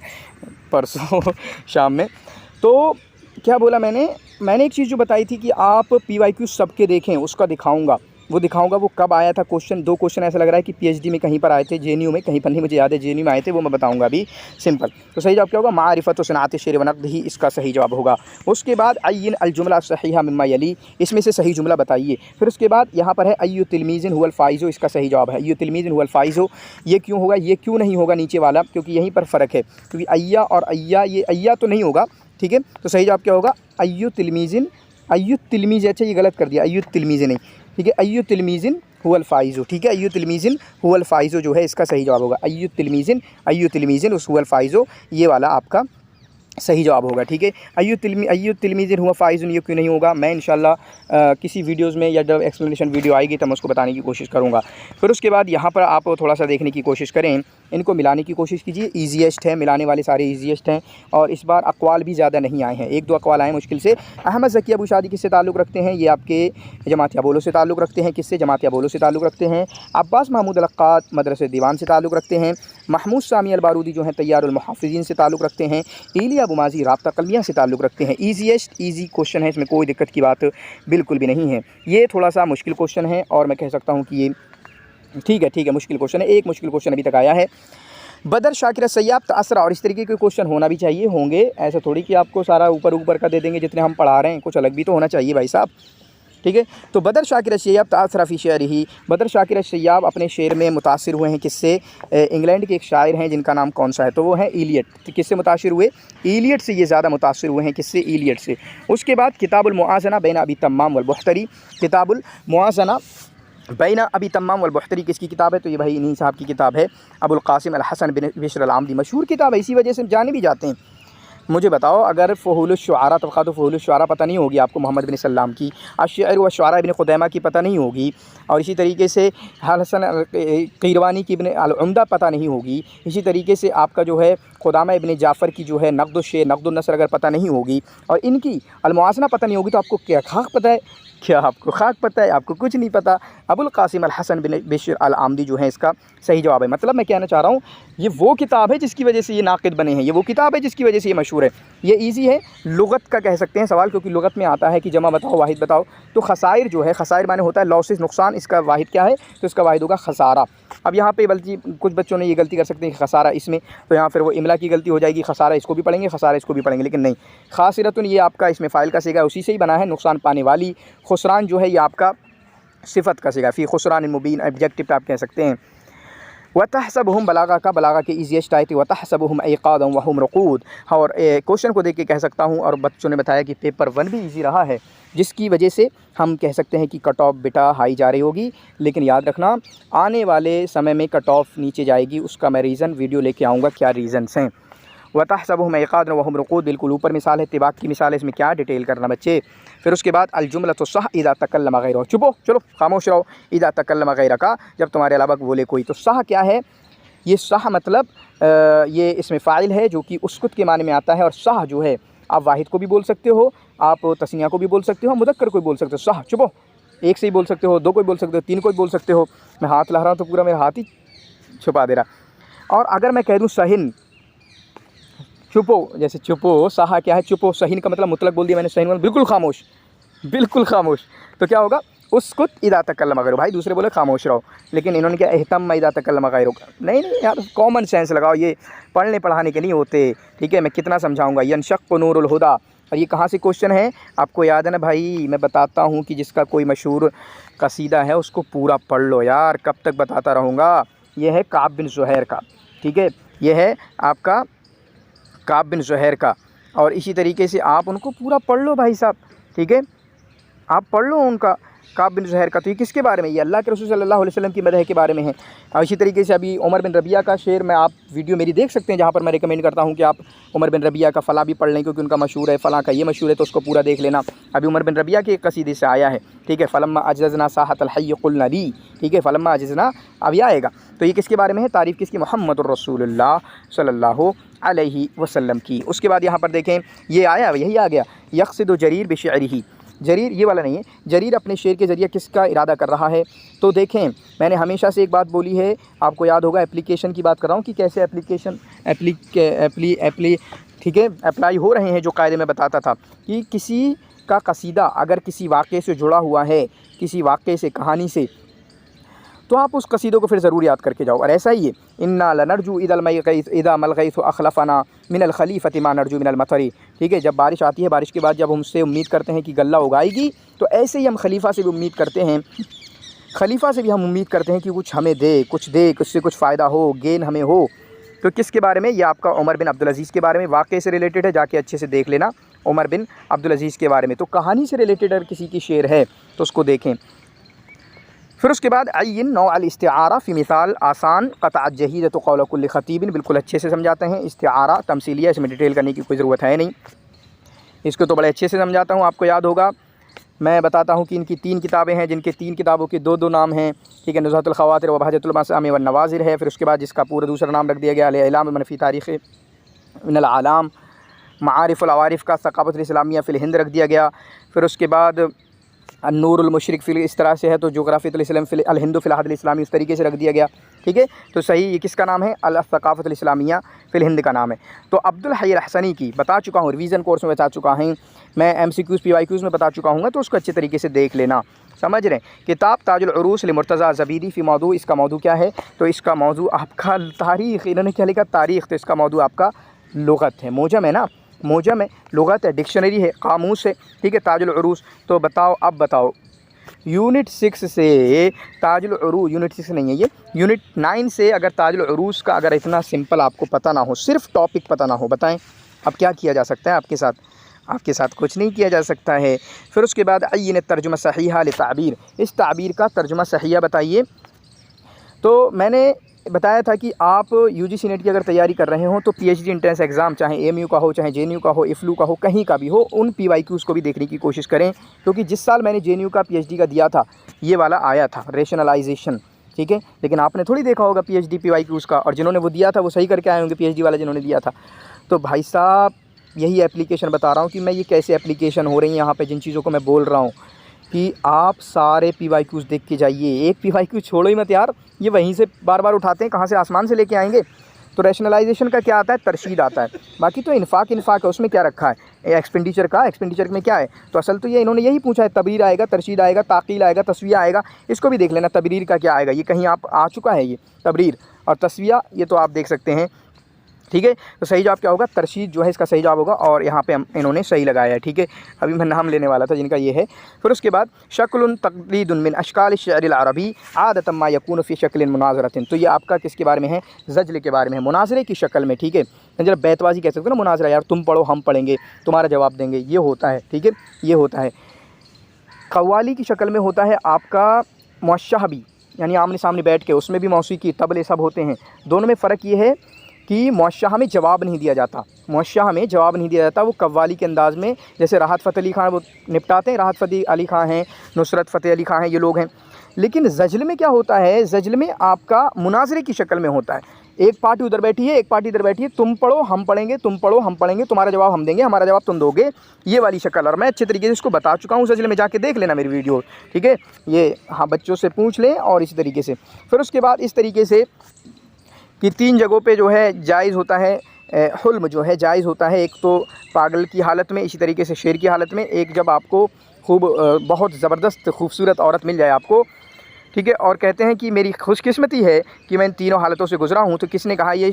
परसों शाम में। तो क्या बोला मैंने एक चीज़ जो बताई थी कि आप पीवाईक्यू सबके देखें, उसका दिखाऊंगा, वो दिखाऊंगा। वो कब आया था क्वेश्चन, 2 क्वेश्चन ऐसा लग रहा है कि पीएचडी में कहीं पर आए थे, जेएनयू में कहीं पर नहीं, मुझे याद है जेएनयू में आए थे, वो मैं बताऊंगा अभी, सिंपल। तो सही जवाब क्या होगा, मारिफ़त सनाअत शेर व नक़्दिही, इसका सही जवाब होगा। उसके बाद अय्यिन अल जुमला सहीहा मिम्मा यली, इसमें से सही जुमला बताइए। फिर उसके बाद यहाँ पर है अय्यु तिलमीज़िन हुवल फ़ाइज़ु, इसका सही जवाब है अय्यु तिलमीज़िन हुवल फ़ाइज़ु। ये क्यों होगा, ये क्यों नहीं होगा नीचे वाला, क्योंकि यहीं पर फ़र्क है, क्योंकि अय्या और अय्या, ये अय्या तो नहीं होगा, ठीक है। तो सही जवाब क्या होगा, अय्यु तिलमीज़िन, अय्यु तिलमीज़, अच्छा ये गलत कर दिया, अय्यु तिलमीज़िन नहीं, ठीक है। अय्यु तिलमीज़िन हुवल फ़ाइज़ु, ठीक है। अय्यु तिलमीज़िन हुवल फ़ाइज़ु जो है इसका सही जवाब होगा। अय्यु तिलमीज़िन उस हुवल फ़ाइज़ु, ये वाला आपका सही जवाब होगा। ठीक है, अय्यु तिलमीज़िन हुआ फ़ाइज़ुन, ये क्यों नहीं होगा? मैं इंशाल्लाह किसी वीडियोज़ में या जब एक्सप्लेनेशन वीडियो आएगी तब मैं उसको बताने की कोशिश करूँगा। फिर उसके बाद यहाँ पर आप थोड़ा सा देखने की कोशिश करें, इनको मिलाने की कोशिश कीजिए। ईजीएस्ट है, मिलाने वाले सारे ईजीएस्ट हैं और इस बार अक़वाल भी ज़्यादा नहीं आए हैं, 1-2 अक़वाल आए मुश्किल से। अहमद ज़की अबू शादी किससे ताल्लुक़ रखते हैं? ये आपके जमातिया बोलो से ताल्लुक़ रखते हैं। किससे? जमातिया बोलो से ताल्लुक़ रखते हैं। अब्बास महमूद अल-अक़्क़ाद मदरसे दीवान से ताल्लुक़ रखते हैं। महमूद सामी अल-बारूदी जो हैं तैयारुल मुहफ़्फ़िज़ीन से ताल्लुक़ रखते हैं। इलिया अबू माज़ी राब्ता क़ल्बिया से ताल्लुक़ रखते हैं। ईज़ीएस्ट ईज़ी क्वेश्चन है, इसमें कोई दिक्कत की बात बिल्कुल भी नहीं है। ये थोड़ा सा मुश्किल क्वेश्चन है और मैं कह सकता हूँ कि ये ठीक है, मुश्किल क्वेश्चन है। एक मुश्किल क्वेश्चन अभी तक आया है। बदर शाकिर सैयाब तअसरा, और इस तरीके के क्वेश्चन होना भी चाहिए, होंगे। ऐसा थोड़ी कि आपको सारा ऊपर ऊपर का दे देंगे जितने हम पढ़ा रहे हैं, कुछ अलग भी तो होना चाहिए भाई साहब। ठीक है, तो बदर शाकिर सैयाब तअसरा फ़ी शेरिही, बदर शाकिर सैयाब अपने शेर में मुतासिर हुए हैं किससे? इंग्लैंड के एक शायर हैं जिनका नाम कौन सा है? तो वो है इलियट। तो किससे मुतासिर हुए? इलियट से ये ज़्यादा मुतासिर हुए हैं। किससे? इलियट से। उसके बाद किताबुल मुआज़ना बैन अबी तम्माम वल बुख्तरी, किताबुल मुआज़ना बैन अबी तम्माम वल बुख्तरी किसकी किताब है? तो ये भाई इन्हीं साहब की किताब है, अबुल क़ासिम अल हसन बिन बिश्र अल आमदी। मशहूर किताब है, इसी वजह से जाने भी जाते हैं। मुझे बताओ, अगर फ़ुहूलुश शुआरा तबक़ात फ़ुहूलुश शुआरा पता नहीं होगी आपको मोहम्मद बिन सल्लाम की, अश्शिअर व शुआरा इब्न ख़ुदैमा की पता नहीं होगी, और इसी तरीके से हसन क़ीरवानी की इब्न अल-उम्दा पता नहीं होगी, इसी तरीके से आपका जो है ख़ुदामा इब्न जाफ़र की जो है नक़्दुश-शेर नक़्दुन-नस्र अगर पता नहीं होगी, और इनकी अल-मुआज़ना पता नहीं होगी, तो आपको क्या खाक पता है? क्या आपको खाक पता है? आपको कुछ नहीं पता। अबुल क़ासिम अल हसन बिन बिश्र अल आमदी जो है इसका सही जवाब है। मतलब मैं कहना चाह रहा हूँ, ये वो किताब है जिसकी वजह से ये नाक़िद बने हैं, ये वो किताब है जिसकी वजह से ये मशहूर है। ये ईज़ी है, लुग़त का कह सकते हैं सवाल, क्योंकि लुग़त में आता है कि जमा बताओ, वाहिद बताओ। तो खसाइर जो है, खसाइर माने होता है लॉसेस, नुकसान, इसका वाहिद क्या है? तो इसका वाहिद होगा खसारा। अब यहाँ पे बल्कि कुछ बच्चों ने ये गलती कर सकते हैं कि खसारा इसमें, तो यहाँ फिर वो इमला की गलती हो जाएगी, खसारा इसको भी पढ़ेंगे, खसारा इसको भी पढ़ेंगे, लेकिन नहीं। खासिरतुन ये आपका इसमें फ़ाइल का सिगा उसी से ही बना है, नुकसान पाने वाली। खुसरान जो है ये आपका सिफ़त का सिगा, फ़ी खुसरान मुबीन, ऑब्जेक्टिव आप कह सकते हैं। वतहसबुहुम बलागा का, बलागा के ईज़ीएस्ट आयत वतहसबुहुम ऐक़ादम वहुम रुक़ूद। और क्वेश्चन को देख के कह सकता हूँ, और बच्चों ने बताया कि पेपर 1 भी ईज़ी रहा है, जिसकी वजह से हम कह सकते हैं कि कट ऑफ बेटा हाई जा रही होगी। लेकिन याद रखना, आने वाले समय में कट ऑफ नीचे जाएगी, उसका मैं रीज़न वीडियो लेके आऊँगा, क्या रीज़न्स हैं। वतहसबुहुम ऐक़ादम वहुम रुक़ूद बिल्कुल ऊपर मिसाल है, तिबाक की मिसाल है, इसमें क्या डिटेल करना बच्चे। फिर उसके बाद अलजुमलतु सह इज़ा तकल्लम गैरुहु, चुपो चलो खामोश रहो, इज़ा तकल्लम गैरुका, जब तुम्हारे अलावा बोले कोई। तो सह क्या है? ये सह मतलब ये इसमें फ़ाइल है जो कि उसकुत के माने में आता है, और सह जो है आप वाहिद को भी बोल सकते हो, आप तस्निया को भी बोल सकते हो, मुदक्कर को भी बोल सकते हो। सह, चुपो, एक से ही बोल सकते हो, 2 को भी बोल सकते हो, 3 को भी बोल सकते हो। मैं हाथ ला रहा हूँ तो पूरा मेरा हाथ ही छुपा दे रहा। और अगर मैं कह दूँ सहिन, चुपो, जैसे चुपो, सहा क्या है? चुपो। सहीन का मतलब मुतलक बोल दिया मैंने, सहीन मतलब बिल्कुल खामोश, बिल्कुल खामोश। तो क्या होगा? उसकुत इज़ा तकल्लम गैरुहु। भाई दूसरे बोले खामोश रहो, लेकिन इन्होंने क्या इहतम इज़ा तकल्लम गैरुहु। नहीं यार, कॉमन सेंस लगाओ, ये पढ़ने पढ़ाने के नहीं होते। ठीक है, मैं कितना समझाऊँगा। यनशक्कु नूरुल हुदा, और ये कहाँ से क्वेश्चन है आपको याद है ना भाई? मैं बताता हूँ कि जिसका कोई मशहूर कसीदा है उसको पूरा पढ़ लो यार, कब तक बताता रहूँगा। ये है काब बिन ज़ुहैर का, ठीक है, ये है आपका काब बिन ज़ुहैर का, और इसी तरीके से आप उनको पूरा पढ़ लो भाई साहब। ठीक है, आप पढ़ लो उनका, काब बिन ज़ुहैर का। तो ये किसके बारे में? ये अल्लाह के रसूल सल्लल्लाहु अलैहि वसल्लम की मदह के बारे में है। और इसी तरीके से अभी उमर बिन रबिया का शेर में आप वीडियो मेरी देख सकते हैं, जहाँ पर मैं रिकमेंड करता हूँ कि आप उमर बिन रबिया का फ़लाँ भी पढ़ लें, क्योंकि उनका मशहूर है, फ़लाँ का ये मशहूर है, तो उसको पूरा देख लेना। अभी उमर बिन रबिया के एक कसीदे से आया है, ठीक है, फ़लम्मा अजज़ना साहतल हय्य क़ुलना ली, ठीक है, फ़लम्मा अजज़ना, अभी आएगा। तो ये किसके बारे में है? तारीफ़ किसकी? मुहम्मदुर रसूलुल्लाह सल्लल्लाहु अलैहि वसल्लम की। उसके बाद यहाँ पर देखें, ये आया, यही आ गया, यक़सिदु जरीर बिशिअरिही। जरीर ये वाला नहीं है, जरीर अपने शेर के ज़रिए किसका इरादा कर रहा है? तो देखें, मैंने हमेशा से एक बात बोली है, आपको याद होगा, एप्लीकेशन की बात कर रहा हूँ कि कैसे एप्लीकेशन ठीक है अप्लाई हो रहे हैं। जो कायदे में बताता था कि किसी का कसीदा अगर किसी वाक़े से जुड़ा हुआ है, किसी वाक़े से, कहानी से, तो आप उस कसीदों को फिर ज़रूर याद करके जाओ। और ऐसा ही है, इन्ना लनरजू इदा मलगैथ अखलफना मिनल खलीफति मा नरजू मिनल मतरी। ठीक है, जब बारिश आती है, बारिश के बाद जब हमसे उम्मीद करते हैं कि गल्ला उगाएगी, तो ऐसे ही हम खलीफा से भी उम्मीद करते हैं, खलीफा से भी हम उम्मीद करते हैं कि कुछ हमें दे, उससे कुछ फ़ायदा हो, गेन हमें हो। तो किसके बारे में? ये आपका उमर बिन अब्दुल अज़ीज़ के बारे में, वाक़े से रिलेटेड है, जाके अच्छे से देख लेना, उमर बिन अब्दुल अज़ीज़ के बारे में। तो कहानी से रिलेटेड अगर किसी की शेर है तो उसको देखें। फिर उसके बाद अय्यन नौ अल इस्तिआरा फ़ी मिसाल आसान क़तअत जहीदत क़ौल कुल्ल ख़तीबिन, बिल्कुल अच्छे से समझाते हैं। इस्तिआरा तमसीलिया, इसमें डिटेल करने की कोई ज़रूरत है नहीं, इसको तो बड़े अच्छे से समझाता हूँ, आपको याद होगा। मैं बताता हूँ कि इनकी 3 किताबें हैं, जिनके 3 किताबों के 2-2 नाम हैं, ठीक है। नुज़हतुल ख़वातिर व बहजतुल मसामी व नवाज़िर है। फिर उसके बाद जिसका पूरा दूसरा नाम रख दिया गया अल-इलाम बिमन फ़ी तारीख़ मिनल आलाम, मारिफ़ुल अवारिफ़ का सक़ाफ़तुल इस्लामिया फ़िल हिंद रख दिया गया। फिर उसके बाद अन्नूरुल मुशरिक फ़िल, इस तरह से है तो जोग्राफ़ियतुल इस्लाम फ़िल अल हिंदु फ़िल अहद इस्लामी, उस तरीके से रख दिया गया, ठीक है। तो सही ये किसका नाम है? अल सक़ाफ़तुल इस्लामिया फ़िल हिंद का नाम है। तो अब्दुल हई अल हसनी की बता चुका हूँ, रिवीज़न कोर्स में बता चुका हूँ मैं, MCQs PYQs में बता चुका हूँ, तो उसको अच्छे तरीके से देख लेना, समझ रहे हैं। किताब ताजुल उरूस लिमुर्तज़ा ज़बीदी फ़ी मौदू, इसका मौदू क्या है? तो इसका मौदू आपका तारीख़, इन्होंने क्या लिखा? तारीख़। तो इसका मौदू आपका लुग़त है, मोजम है ना, मोजम है, लुग़त है, डिक्शनरी है, कामूस है, ठीक है। ताजुल उरूस, तो बताओ, अब बताओ यूनिट 6 से ताजुल उरूस, यूनिट 6 नहीं है ये, यूनिट 9 से अगर ताजुल उरूस का अगर इतना सिंपल आपको पता ना हो, सिर्फ टॉपिक पता ना हो, बताएं अब क्या किया जा सकता है आपके साथ? आपके साथ कुछ नहीं किया जा सकता है। फिर उसके बाद अय्यन तर्जुमा सहीहा लिताबीर, इस ताबीर का तर्जुमा सहीहा बताइए। तो मैंने बताया था कि आप UGC नेट की अगर तैयारी कर रहे हो तो PhD एंट्रेंस एग्ज़ाम, चाहे AMU का हो, चाहे JNU का हो, IFLU का हो, कहीं का भी हो, उन PYQs को भी देखने की कोशिश करें, क्योंकि जिस साल मैंने JNU का PhD का दिया था, ये वाला आया था रेशनलाइजेशन, ठीक है। लेकिन आपने थोड़ी देखा होगा PhD PYQs का, और जिन्होंने वो दिया था वो सही करके आए होंगे, PhD वाला जिन्होंने दिया था। तो भाई साहब यही एप्लीकेशन बता रहा हूँ कि मैं ये कैसे एप्लीकेशन हो रही है यहाँ पे, जिन चीज़ों को मैं बोल रहा हूँ कि आप सारे PYQs देख के जाइए, एक PYQ छोड़ो ही मत यार, ये वहीं से बार बार उठाते हैं, कहाँ से आसमान से लेके आएंगे। तो रैशनलाइजेशन का क्या आता है? तरशीद आता है। बाकी तो इन्फाक है, उसमें क्या रखा है? एक्सपेंडिचर का, एक्सपेंडिचर में क्या है? तो असल तो ये इन्होंने यही पूछा है, तबरीर आएगा, तरशीद आएगा, ताक़ील आएगा, तस्विया आएगा, इसको भी देख लेना। तबरीर का क्या आएगा? ये कहीं आप आ चुका है ये तबरीर, और तस्विया ये तो आप देख सकते हैं, ठीक है। तो सही जवाब क्या होगा? तरशीद जो है इसका सही जवाब होगा, और यहाँ पे इन्होंने सही लगाया है, ठीक है। अभी मैं नाम लेने वाला था जिनका ये है। फिर उसके बाद शक्लुन तक़लीदुन मिन अशकाल शि'r अल-अरबी आदतन मा यकून फ़ी शक्लिन मुनाज़रतिन, तो ये आपका किसके बारे में है? ज़ज्ल के बारे में है, मुनाज़रे की शक्ल में, ठीक है। जरा बैतबाजी कह सकते हो ना, मुनाज़रा यार, तुम पढ़ो हम पढ़ेंगे, तुम्हारा जवाब देंगे, ये होता है, ठीक है, ये होता है। कव्वाली की शक्ल में होता है आपका मुअश्शहबी, यानी आमने सामने बैठ के, उसमें भी मौसीकी तबले सब होते हैं। दोनों में फ़र्क ये है कि मुअश्शह में जवाब नहीं दिया जाता, मुअश्शह में जवाब नहीं दिया जाता, वो कव्वाली के अंदाज़ में, जैसे राहत फ़तेह अली खान वो निपटाते हैं, राहत फ़तेह अली खान हैं, नुसरत फ़तेह अली खान हैं, ये लोग हैं। लेकिन ज़ज्ल में क्या होता है? ज़ज्ल में आपका मुनाज़रे की शक्ल में होता है, एक पार्टी उधर बैठी है, एक पार्टी इधर बैठी है, तुम पढ़ो हम पढ़ेंगे, तुम पढ़ो हम पढ़ेंगे, तुम्हारा जवाब हम देंगे, हमारा जवाब तुम दोगे, ये वाली शक्ल। और मैं अच्छे तरीके से इसको बता चुका हूँ, ज़ज्ल में जाके देख लेना मेरी वीडियो, ठीक है। ये हाँ बच्चों से पूछ लें, और इसी तरीके से। फिर उसके बाद इस तरीके से कि 3 जगहों पे जो है जायज़ होता है, हुल्म जो है जायज़ होता है, एक तो पागल की हालत में, इसी तरीके से शेर की हालत में, एक जब आपको खूब बहुत ज़बरदस्त खूबसूरत औरत मिल जाए आपको, ठीक है। और कहते हैं कि मेरी खुशकिस्मती है कि मैं इन तीनों हालतों से गुज़रा हूँ। तो किसने कहा? ये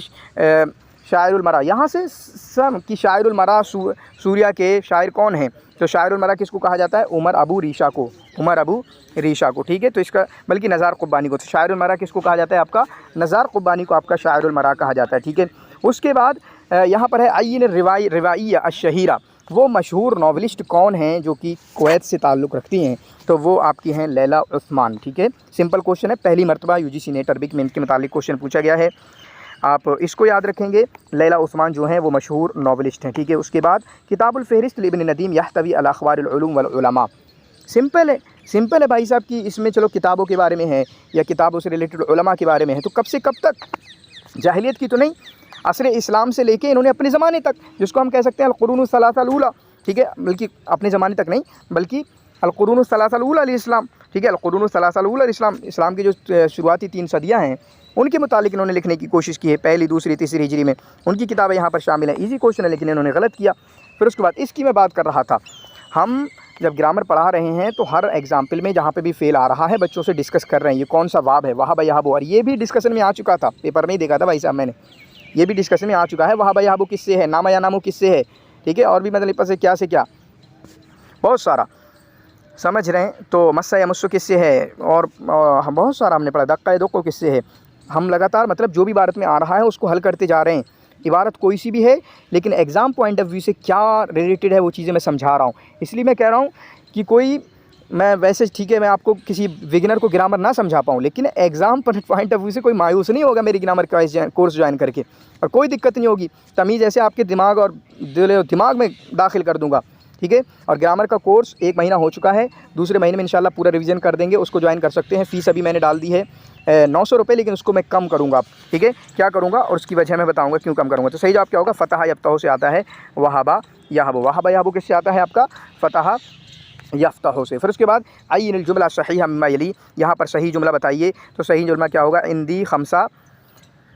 शायरुल मरा, यहाँ से सम कि शायरुल मरा सूर्या के शायर कौन हैं? तो शायरुल मरा किसको कहा जाता है? उमर अबू रीशा को, उमर अबू रीशा को, ठीक है। तो इसका बल्कि नज़ार क़ुब्बानी को, तो शायरुल मरा किसको कहा जाता है? आपका नज़ार क़ुब्बानी को आपका शायरुल मरा कहा जाता है, ठीक है। उसके बाद यहाँ पर है अय्यन रिवाइया अश-शहीरा, वो मशहूर नावलिस्ट कौन हैं जो कि कुवैत से ताल्लुक़ रखती हैं? तो वो आपकी हैं लैला उस्मान, ठीक है। सिंपल क्वेश्चन है, पहली मरतबा UGC नेट अरबिक में इनके मुतालिक क्वेश्चन पूछा गया है, आप इसको याद रखेंगे। लैला उस्मान जो हैं वो मशहूर नावलिस्ट हैं, ठीक है। उसके बाद किताबुल फ़हरिस्त लिब्न नदीम यहतवी अला अख़बारिल उलूम वल उलमा, सिंपल है, सिंपल है भाई साहब कि इसमें चलो किताबों के बारे में है या किताबों से रिलेटेड उलमा के बारे में है, तो कब से कब तक, जाहिलियत की तो नहीं, असर इस्लाम से लेके इन्होंने अपने ज़माने तक, जिसको हम कह सकते हैं अल-क़ुरूनुस सलासा अल-ऊला, ठीक है, बल्कि अपने ज़माने तक नहीं, बल्कि अल-क़ुरूनुस सलासा अल-ऊला अल-इस्लाम, ठीक है, अल-क़ुरूनुस सलासा अल-ऊला अल-इस्लाम, इस्लाम की जो शुरुआती 3 सदियाँ हैं उनके मुतालिक इन्होंने लिखने की कोशिश की है, पहली, दूसरी, तीसरी हिजरी में उनकी किताबें यहाँ पर शामिल हैं। ईजी क्वेश्चन है लेकिन इन्होंने गलत किया। फिर उसके बाद इसकी मैं बात कर रहा था, हम जब ग्रामर पढ़ा रहे हैं तो हर एग्जाम्पल में जहाँ पे भी फेल आ रहा है बच्चों से डिस्कस कर रहे हैं, ये कौन सा वाब है, वहाब यहाबो, और ये भी डिस्कसन में आ चुका था, पेपर में ही देखा था भाई साहब मैंने, ये भी डिस्कशन में आ चुका है, वहाब यहाबो किससे है, नामा या नामो किससे है, ठीक है, और भी मतलब से क्या बहुत सारा समझ रहे हैं। तो मस्सा या मुस्सो किससे है, और बहुत सारा हमने पढ़ा, दक्का दोको किससे है। हम लगातार मतलब जो भी इबारत में आ रहा है उसको हल करते जा रहे हैं, इबारत कोई सी भी है लेकिन एग्ज़ाम पॉइंट ऑफ व्यू से क्या रिलेटेड है वो चीज़ें मैं समझा रहा हूँ। इसलिए मैं कह रहा हूँ कि कोई मैं वैसे ठीक है, मैं आपको किसी बिगिनर को ग्रामर ना समझा पाऊँ, लेकिन एग्ज़ाम पॉइंट ऑफ व्यू से कोई मायूस नहीं होगा मेरी ग्रामर का कोर्स ज्वाइन करके, और कोई दिक्कत नहीं होगी। तमीज़ ऐसे आपके दिमाग और दिमाग में दाखिल कर दूँगा, ठीक है। और ग्रामर का कोर्स 1 महीना हो चुका है, दूसरे महीने में इंशाल्लाह पूरा रिवीजन कर देंगे, उसको ज्वाइन कर सकते हैं। फ़ीस अभी मैंने डाल दी है 900 रुपये, लेकिन उसको मैं कम करूँगा, ठीक है। क्या करूँगा और उसकी वजह मैं बताऊँगा क्यों कम करूँगा। तो सही जवाब क्या होगा, फ़तह यफ्तह से आता है वहाबा याहबु। वहाबा याहबु किससे आता है आपका, फ़तह यफ्तह से। फिर उसके बाद अय्यिनुल जुमला सहीह मिम्मा यली, यहाँ पर सही जुमला बताइए। तो सही जुमला क्या होगा, इंदी खमसा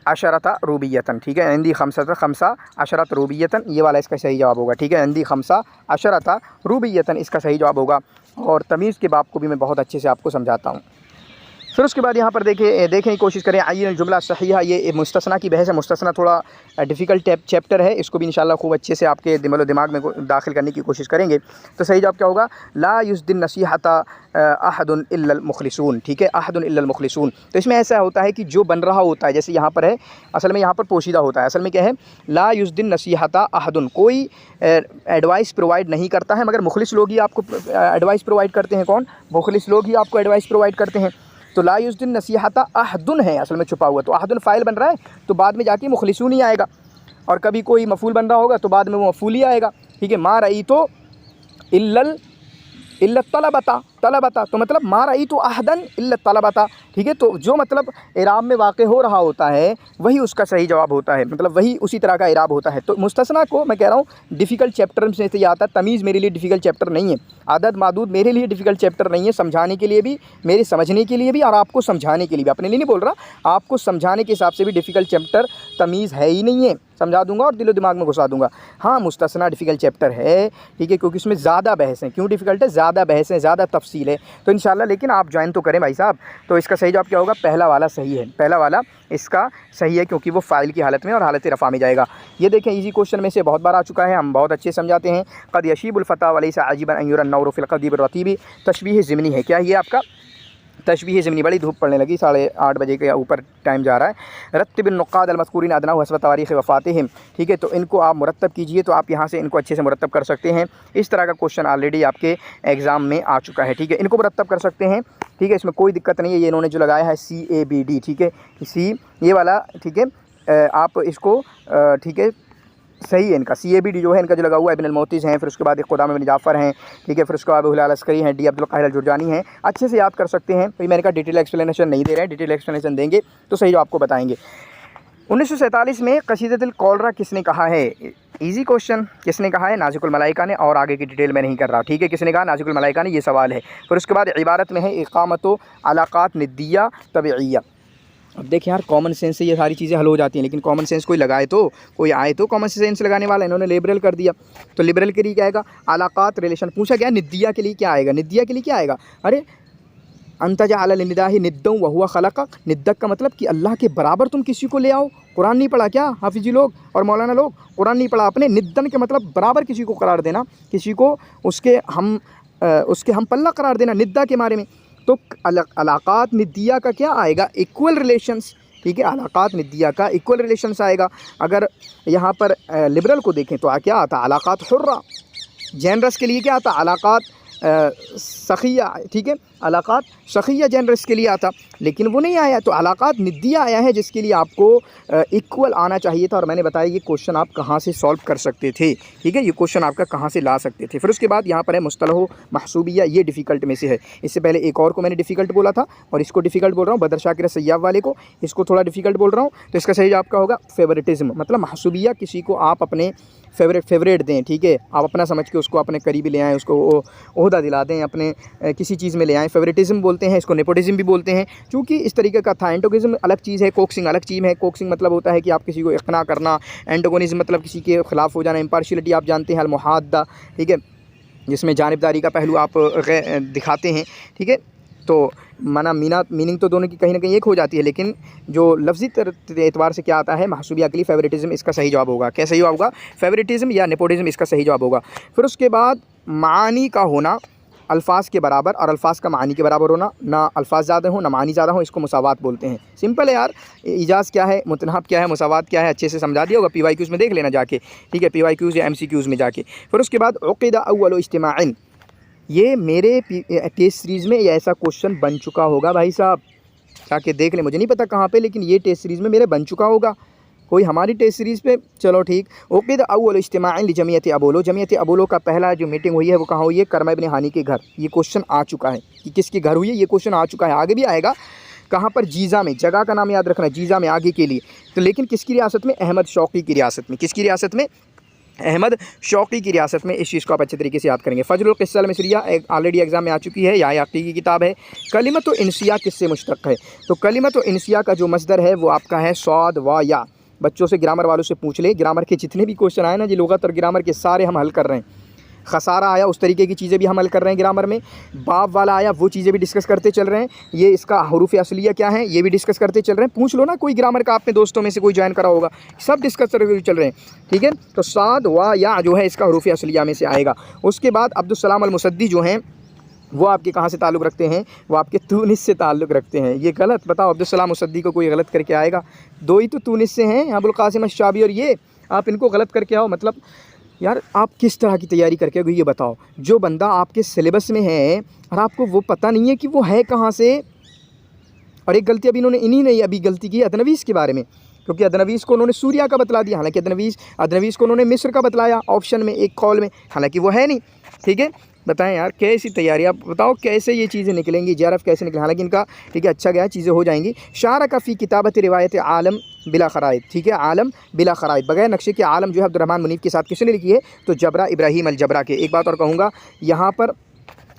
अशरता रूबियतन, ठीक है। इंदी खमसा अशरत रूबियतन, ये वाला इसका सही जवाब होगा, ठीक है। इंदी खमसा अशरता रूबियतन इसका सही जवाब होगा। और तमीज़ के बाब को भी मैं बहुत अच्छे से आपको समझाता हूँ। फिर उसके बाद यहाँ पर देखें की कोशिश करें, अय्युल जुमला सहीहा, ये मुस्तस्ना की बहस है। मुस्तस्ना थोड़ा डिफ़िकल्ट चैप्टर है, इसको भी इंशाल्लाह खूब अच्छे से आपके दिमाग में दाखिल करने की कोशिश करेंगे। तो सही जवाब क्या होगा, ला युज़दिन नसीहता अहदुन इल्लल मुखलिसून, ठीक है। अहदुन इल्लल मुखलिसून, तो इसमें ऐसा होता है कि जो बन रहा होता है, जैसे यहाँ पर है, असल में यहाँ पर पोशीदा होता है। असल में क्या है, ला युज़दिन नसीहता अहदुन, कोई एडवाइस प्रोवाइड नहीं करता है, मगर मुखलिस लोग ही आपको एडवाइस प्रोवाइड करते हैं। कौन, मुखलिस लोग ही आपको एडवाइस प्रोवाइड करते हैं। तो ला युज़दिन नसीहता अहदुन है असल में छुपा हुआ, तो अहदुन फ़ाइल बन रहा है, तो बाद में जाके मुखलिसून ही आएगा। और कभी कोई मफ़ूल बन रहा होगा तो बाद में वो मफ़ूल ही आएगा, ठीक है। मा रई तो इल्लल तलबता, तो मतलब मा रई तो अहदन इल्लत तलबता, ठीक है। तो जो मतलब इराब में वाक़ हो रहा होता है वही उसका सही जवाब होता है, मतलब वही उसी तरह का इराब होता है। तो मुस्तस्ना को मैं कह रहा हूँ डिफ़िकल्ट चैप्टर में से आता है। तमीज़ मेरे लिए डिफ़िकल्ट चैप्टर नहीं है, आदद मादूद मेरे लिए डिफ़िकल्ट चैप्टर नहीं है, समझाने के लिए भी, मेरे समझने के लिए भी, और आपको समझाने के लिए भी। अपने लिए नहीं बोल रहा, आपको समझाने के हिसाब से भी डिफ़िकल्ट चैप्टर तमीज़ है ही नहीं है। समझा दूंगा और दिलो दिमाग में घुसा दूंगा। हाँ, मुस्तस्ना डिफ़िकल्ट चैप्टर है, ठीक है, क्योंकि उसमें ज़्यादा बहस है। क्यों डिफ़िकल्ट है, ज़्यादा बहस है, ज़्यादा तफसील है। तो इंशाल्लाह, लेकिन आप ज्वाइन तो करें भाई साहब। तो इसका सही जवाब क्या होगा, पहला वाला सही है, पहला वाला इसका सही है, क्योंकि वो फ़ाइल की हालत में और हालत रफ़ा में जाएगा। ये देखें, इजी क्वेश्चन में से बहुत बार आ चुका है, हम बहुत अच्छे समझाते हैं। क़द यशीबुल फ़ता वलैसा अजीबन अन युरन नौरु फ़िल क़दीब रतीबी, तशबीह ज़िमनी है। क्या ये आपका तशबीह ज़िमनी, बड़ी धूप पड़ने लगी, 8:30 बजे के ऊपर टाइम जा रहा है। रत्तिबिन नुक़ाद अलमज़कूरीन अदना हस्ब तारीख़ वफ़ातिहिम, ठीक है। तो इनको आप मुरत्तब कीजिए, तो आप यहाँ से इनको अच्छे से मुरत्तब कर सकते हैं। इस तरह का क्वेश्चन ऑलरेडी आपके एग्ज़ाम में आ चुका है, ठीक है। इनको मुरत्तब कर सकते हैं, ठीक है, इसमें कोई दिक्कत नहीं है। ये इन्होंने जो लगाया है CABD, ठीक है, सी ये वाला, ठीक है, आप इसको ठीक है, सही है इनका। CABD जो है इनका जो लगा हुआ है, इब्न अल-मोतिज़ हैं, फिर उसके बाद क़ुदामा बिन जाफ़र हैं, ठीक है, फिर उसके बाद अबू हिलाल अस्करी हैं, डी अब्दुल क़ाहिर अल-जुरजानी हैं। अच्छे से याद कर सकते हैं। तो मैंने कहा डिटेल एक्सप्लेनेशन नहीं दे रहे हैं, डिटेल एक्सप्लेनेशन देंगे तो सही जो आपको बताएंगे। 1947 में क़सीदतुल कौलरा किसने कहा है, इजी क्वेश्चन, किसने कहा है, नाज़िकुल मलाइका ने। और आगे की डिटेल मैं नहीं कर रहा, ठीक है, किसने कहा, नाज़िकुल मलाइका ने, ये सवाल है। फिर उसके बाद इबारत में है इक़ामतो अलाक़ात निद्दिया तबइया। अब देखिए यार, कॉमन सेंस से ये सारी चीज़ें हल हो जाती हैं, लेकिन कॉमन सेंस कोई लगाए तो, कोई आए तो कॉमन सेंस लगाने वाला। इन्होंने लिबरल कर दिया, तो लिबरल के लिए क्या आएगा, अलाक़ात रिलेशन। पूछा गया निद्दिया के लिए क्या आएगा, निद्दिया के लिए क्या आएगा, अरे अंतजा अला निदाही निद्दों व हुआ खलक़, निद्दक का मतलब कि अल्लाह के बराबर तुम किसी को ले आओ। कुरान नहीं पढ़ा क्या हाफिजी लोग और मौलाना लोग, कुरान नहीं पढ़ा आपने। निद्दन के मतलब बराबर किसी को करार देना, किसी को उसके हम पल्ला करार देना निद्दा के बारे में। तो अलाक़ात निद्दिया का क्या आएगा, इक्वल रिलेशंस, ठीक है। अलाक़ात निद्दिया का इक्वल रिलेशंस आएगा। अगर यहाँ पर लिबरल को देखें तो क्या आता, अलाक़ात हुर्रा। जेनरस के लिए क्या आता, अलाक़ात सखिया, ठीक है, अलाक़ात सखिया जेनरस के लिए आता, लेकिन वो नहीं आया। तो अलाक़ात निद्दिया आया है, जिसके लिए आपको इक्वल आना चाहिए था। और मैंने बताया ये क्वेश्चन आप कहाँ से सॉल्व कर सकते थे, ठीक है, ये क्वेश्चन आपका कहाँ से ला सकते थे। फिर उसके बाद यहाँ पर है मुस्तलह महसूबिया, ये डिफ़िकल्ट में से है। इससे पहले एक और को मैंने डिफ़िकल्ट बोला था, और इसको डिफ़िकल्ट बोल रहा हूँ, बदर शाकिर सैयाब वाले को, इसको थोड़ा डिफ़िकल्ट बोल रहा हूँ। तो इसका सही आपका होगा फेवरेटिज़म, मतलब महसूबिया, किसी को आप अपने फेवरेट दें, ठीक है, आप अपना समझ के उसको अपने करीबी ले आएँ, उसको ओहदा दिला दें, अपने किसी चीज़ में ले आएँ। फेवरेटिज़म बोलते हैं इसको, नेपोटिज़म भी बोलते हैं, क्योंकि इस तरीके का था। एंटोगोनिज़म अलग चीज़ है, कोक्सिंग अलग चीज़ है। कोक्सिंग मतलब होता है कि आप किसी को इक़ना करना, एंटोगोनिज़म मतलब किसी के ख़िलाफ़ हो जाना। इम्पार्शियलिटी आप जानते हैं, अल-मुहाद्दा, ठीक है, जिसमें जानिबदारी का पहलू आप दिखाते हैं, ठीक है। तो मीनिंग तो दोनों की कहीं ना कहीं एक हो जाती है, लेकिन जो लफ्ज़ी एतबार से क्या आता है, महसूबिया के लिए फेवरेटिज़म इसका सही जवाब होगा। क्या सही जवाब होगा, फेवरेटिज़म या नेपोटिज़म इसका सही जवाब होगा। फिर उसके बाद मानी का होना अल्फाज के बराबर, और अल्फाज का मानी के बराबर होना, ना अल्फाज ज़्यादा हो ना मानी ज़्यादा हो, इसको मुसावात बोलते हैं। सिंपल है यार, इजाज़ क्या है, मुतनाब क्या है, मुसावात क्या है, अच्छे से समझा दिया होगा। PYQs में देख लेना जाके, ठीक है, PYQs या MCQs में जाके। फिर उसके बाद उक़िदा अव्वलु इज्तिमाइन, ये मेरे टेस्ट सीरीज़ में ये ऐसा क्वेश्चन बन चुका होगा भाई साहब, जाके देख लें, मुझे नहीं पता कहाँ पे, लेकिन ये टेस्ट सीरीज़ में मेरे बन चुका होगा कोई हमारी टेस्ट सीरीज़ पे। चलो ठीक। उक़िद अव्वल इज्तिमाअन लिजमियत अबोलो, जमियत अबोलो का पहला जो मीटिंग हुई है वो कहाँ हुई है? करमा इब्न हानी के घर। ये क्वेश्चन आ चुका है कि किसके घर हुई है, ये क्वेश्चन आ चुका है, आगे भी आएगा। कहाँ पर? जीज़ा में। जगह का नाम याद रखना, जीज़ा में, आगे के लिए। तो लेकिन किसकी रियासत में? अहमद शौक़ी की रियासत में। किसकी रियासत में? अहमद शौक़ी की रियासत में। इस चीज़ को आप अच्छे तरीके से याद करेंगे। फ़ज़लुल क़िस्सा अल मिस्रिया ऑलरेडी एग्जाम में आ चुकी है, या याक़ी की किताब है। कलिमत इंसिया किससे मुश्तक़ है? तो कलिमत इंसिया का जो मस्दर है वो आपका है सौद व या। बच्चों से, ग्रामर वालों से पूछ ले, ग्रामर के जितने भी क्वेश्चन आए ना जी, लुग़त और ग्रामर के सारे हम हल कर रहे हैं। खसारा आया, उस तरीके की चीज़ें भी हम हल कर रहे हैं ग्रामर में। बाब वाला आया, वो चीज़ें भी डिस्कस करते चल रहे हैं। ये इसका हरूफ असलिया क्या है, ये भी डिस्कस करते चल रहे हैं। पूछ लो ना, कोई ग्रामर का अपने दोस्तों में से कोई ज्वाइन करा होगा, सब डिस्कस करके चल रहे हैं। ठीक है, तो साद व या जो है इसका हरूफ असलिया में से आएगा। उसके बाद अब्दुल सलाम अल मुसद्दी जो हैं वो आपके कहाँ से ताल्लुक़ रखते हैं? वो आपके तूनिस से ताल्लुक़ रखते हैं। ये गलत, बताओ अब्दुल सलाम मुसद्दी को कोई गलत करके आएगा? दो ही तो तूनिस से हैं, अबुल कासिम अश्शाबी और ये। आप इनको गलत करके आओ, मतलब यार आप किस तरह की तैयारी करके आओगे ये बताओ। जो बंदा आपके सिलेबस में है और आपको वो पता नहीं है कि वो है कहाँ से। और एक गलती अभी इन्होंने अभी गलती की अदनवीस के बारे में, क्योंकि अदनवीस को उन्होंने सूर्या का बतला दिया, हालांकि अदनवीस को उन्होंने मिस्र का बतलाया ऑप्शन में, एक कॉल में, हालांकि वो है नहीं। ठीक है, बताएं यार कैसी तैयारी, आप बताओ कैसे ये चीज़ें निकलेंगी, JRF कैसे निकले? हालांकि इनका ठीक है अच्छा गया, चीज़ें हो जाएंगी। शारा का फ़ी किताबत रिवायत आलम बिला ख़राइद। ठीक है, आलम बिला ख़राइद, बगैर नक्शे के आलम जो है अब्दुर्रहमान मुनीफ़ के साथ किसने लिखी है? तो जबरा इब्राहीम अल जबरा के। एक बात और कहूँगा, यहाँ पर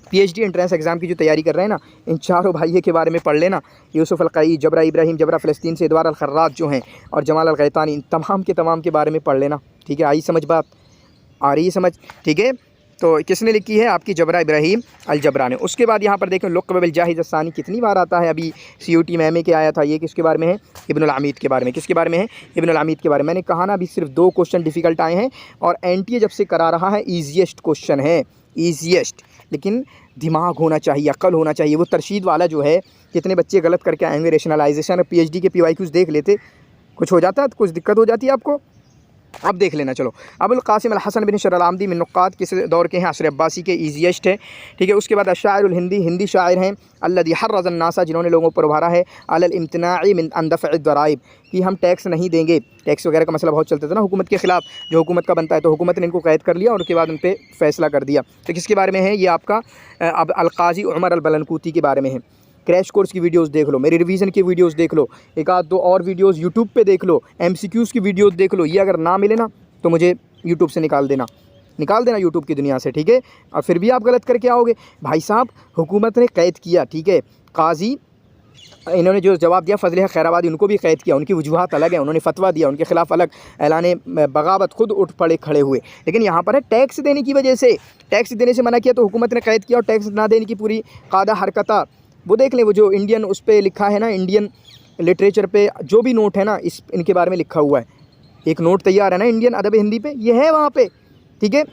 PhD एंट्रेंस एग्ज़ाम की जो तैयारी कर रहे हैं ना, इन चारों भाइयों के बारे में पढ़ लेना। यूसुफ़ अल-क़ई, जबरा इब्राहीम, जबरा फ़लस्तीन से इदवार अल-ख़र्रात जो हैं, और जमाल अल-ग़ैतानी, इन तमाम के बारे में पढ़ लेना। ठीक है, आई समझ बात? आ रही है समझ? ठीक है, तो किसने लिखी है? आपकी जबरा इब्राहीम अल जबरा ने। उसके बाद यहाँ पर देखें लुक़्ब बिल जाहिज़ अस्सानी कितनी बार आता है, अभी CUT में MA के आया था। ये किसके बारे में है? इब्नुल अमीद के बारे में। किसके बारे में है? इब्नुल अमीद के बारे में। मैंने कहा ना अभी सिर्फ 2 क्वेश्चन डिफ़िकल्ट आए हैं, और NTA जब से करा रहा है ईजीएस्ट क्वेश्चन है, ईजीएस्ट। लेकिन दिमाग होना चाहिए, अक्ल होना चाहिए। वो तरशीद वाला जो है, कितने बच्चे गलत करके आएंगे, रेशनलाइजेशन। PhD के PYQs देख लेते, कुछ हो जाता, कुछ दिक्कत हो जाती है आपको। अब देख लेना। चलो, अबुल कासिम अल हसन बिन शर्र अल आमदी मिन नुक़ात किस दौर के हैं? असर अब्बासी के, ईजीएस्ट है। ठीक है, उसके बाद अशाइरुल हिंदी, हिंदी शायर हैं। अल्लज़ी हर्रज़ अन्नासा, जिन्होंने लोगों पर उभारा है, अलल इम्तिनाई मिन अन दफ़अ दराइब, कि हम टैक्स नहीं देंगे। टैक्स वगैरह का मसला बहुत चलता था ना हुकूमत के ख़िलाफ़, जो हुकूमत का बनता है, तो हुकूमत ने इनको कैद कर लिया और उसके बाद उन पर फ़ैसला कर दिया। तो किसके बारे में है? ये आपका अब अल-क़ाज़ी उमर अल-बलनकूती के बारे में है। क्रैश कोर्स की वीडियोस देख लो, मेरी रिवीजन की वीडियोस देख लो, एक आध दो और वीडियोस यूट्यूब पे देख लो, MCQs की वीडियोस देख लो। ये अगर ना मिले ना तो मुझे यूट्यूब से निकाल देना यूट्यूब की दुनिया से। ठीक है, और फिर भी आप गलत करके आओगे। भाई साहब, हुकूमत ने कैद किया, ठीक है, काजी इन्होंने जो जवाब दिया फजल खैराबादी, उनको भी कैद किया, उनकी वजूहात अलग है, उन्होंने फतवा दिया, उनके खिलाफ अलग ऐलान बगावत, खुद उठ पड़े, खड़े हुए। लेकिन यहाँ पर है टैक्स देने की वजह से, टैक्स देने से मना किया तो हुकूमत ने कैद किया, और टैक्स ना देने की पूरी कायदा हरकता वो देख लें। वो जो इंडियन उस पर लिखा है ना, इंडियन लिटरेचर पे जो भी नोट है ना, इनके बारे में लिखा हुआ है। एक नोट तैयार है ना इंडियन अदब हिंदी पे, ये है वहाँ पे। ठीक है,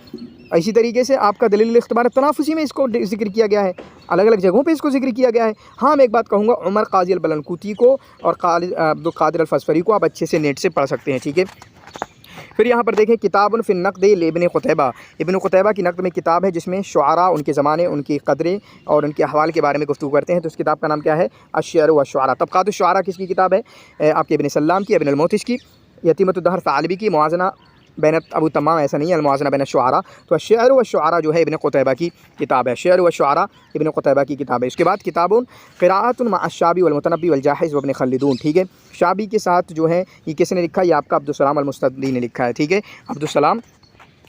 इसी तरीके से आपका दलील इख्तिबार तनाफुसी में इसको जिक्र किया गया है, अलग अलग जगहों पे इसको जिक्र किया गया है। हाँ, मैं एक बात कहूँगा, उमर काजी अल-बलनकूती को और अब्दुल कादिर अल-फसफरी को आप अच्छे से नेट से पढ़ सकते हैं। ठीक है, फिर यहाँ पर देखें किताबुन फिन नक़्द इब्न क़ुतैबा। इब्न क़ुतैबा की नक़्द में किताब है जिसमें शुआरा, उनके ज़माने, उनकी क़दरें और उनके अहवाल के बारे में गुफ्तगू करते हैं। तो उस किताब का नाम क्या है? अश्शिअर व शुआरा। तबक़ात शुआरा किसकी किताब है? आपके इब्न सल्लाम की, इब्न अल-मोतिश की, यतीमतुद्दहर फ़ालबी की, मुआज़ना बैन अबू तमाम, ऐसा नहीं है, मुआज़ना बैन शुआरा। तो अश्शिअर व शुआरा जो है इब्न क़ुतैबा की किताब है, अश्शिअर व शुआरा इब्न क़ुतैबा की किताब है। इसके बाद किताबुन क़िराअतुन मअ अश-शाबी वल मुतनब्बी वल जाहिज़ व इब्न खल्दून। ठीक है, शाबी के साथ जो है ये किसने लिखा? ये आपका अब्दुल सलाम अल-मुस्तदी ने लिखा है। ठीक है, अब्दुल सलाम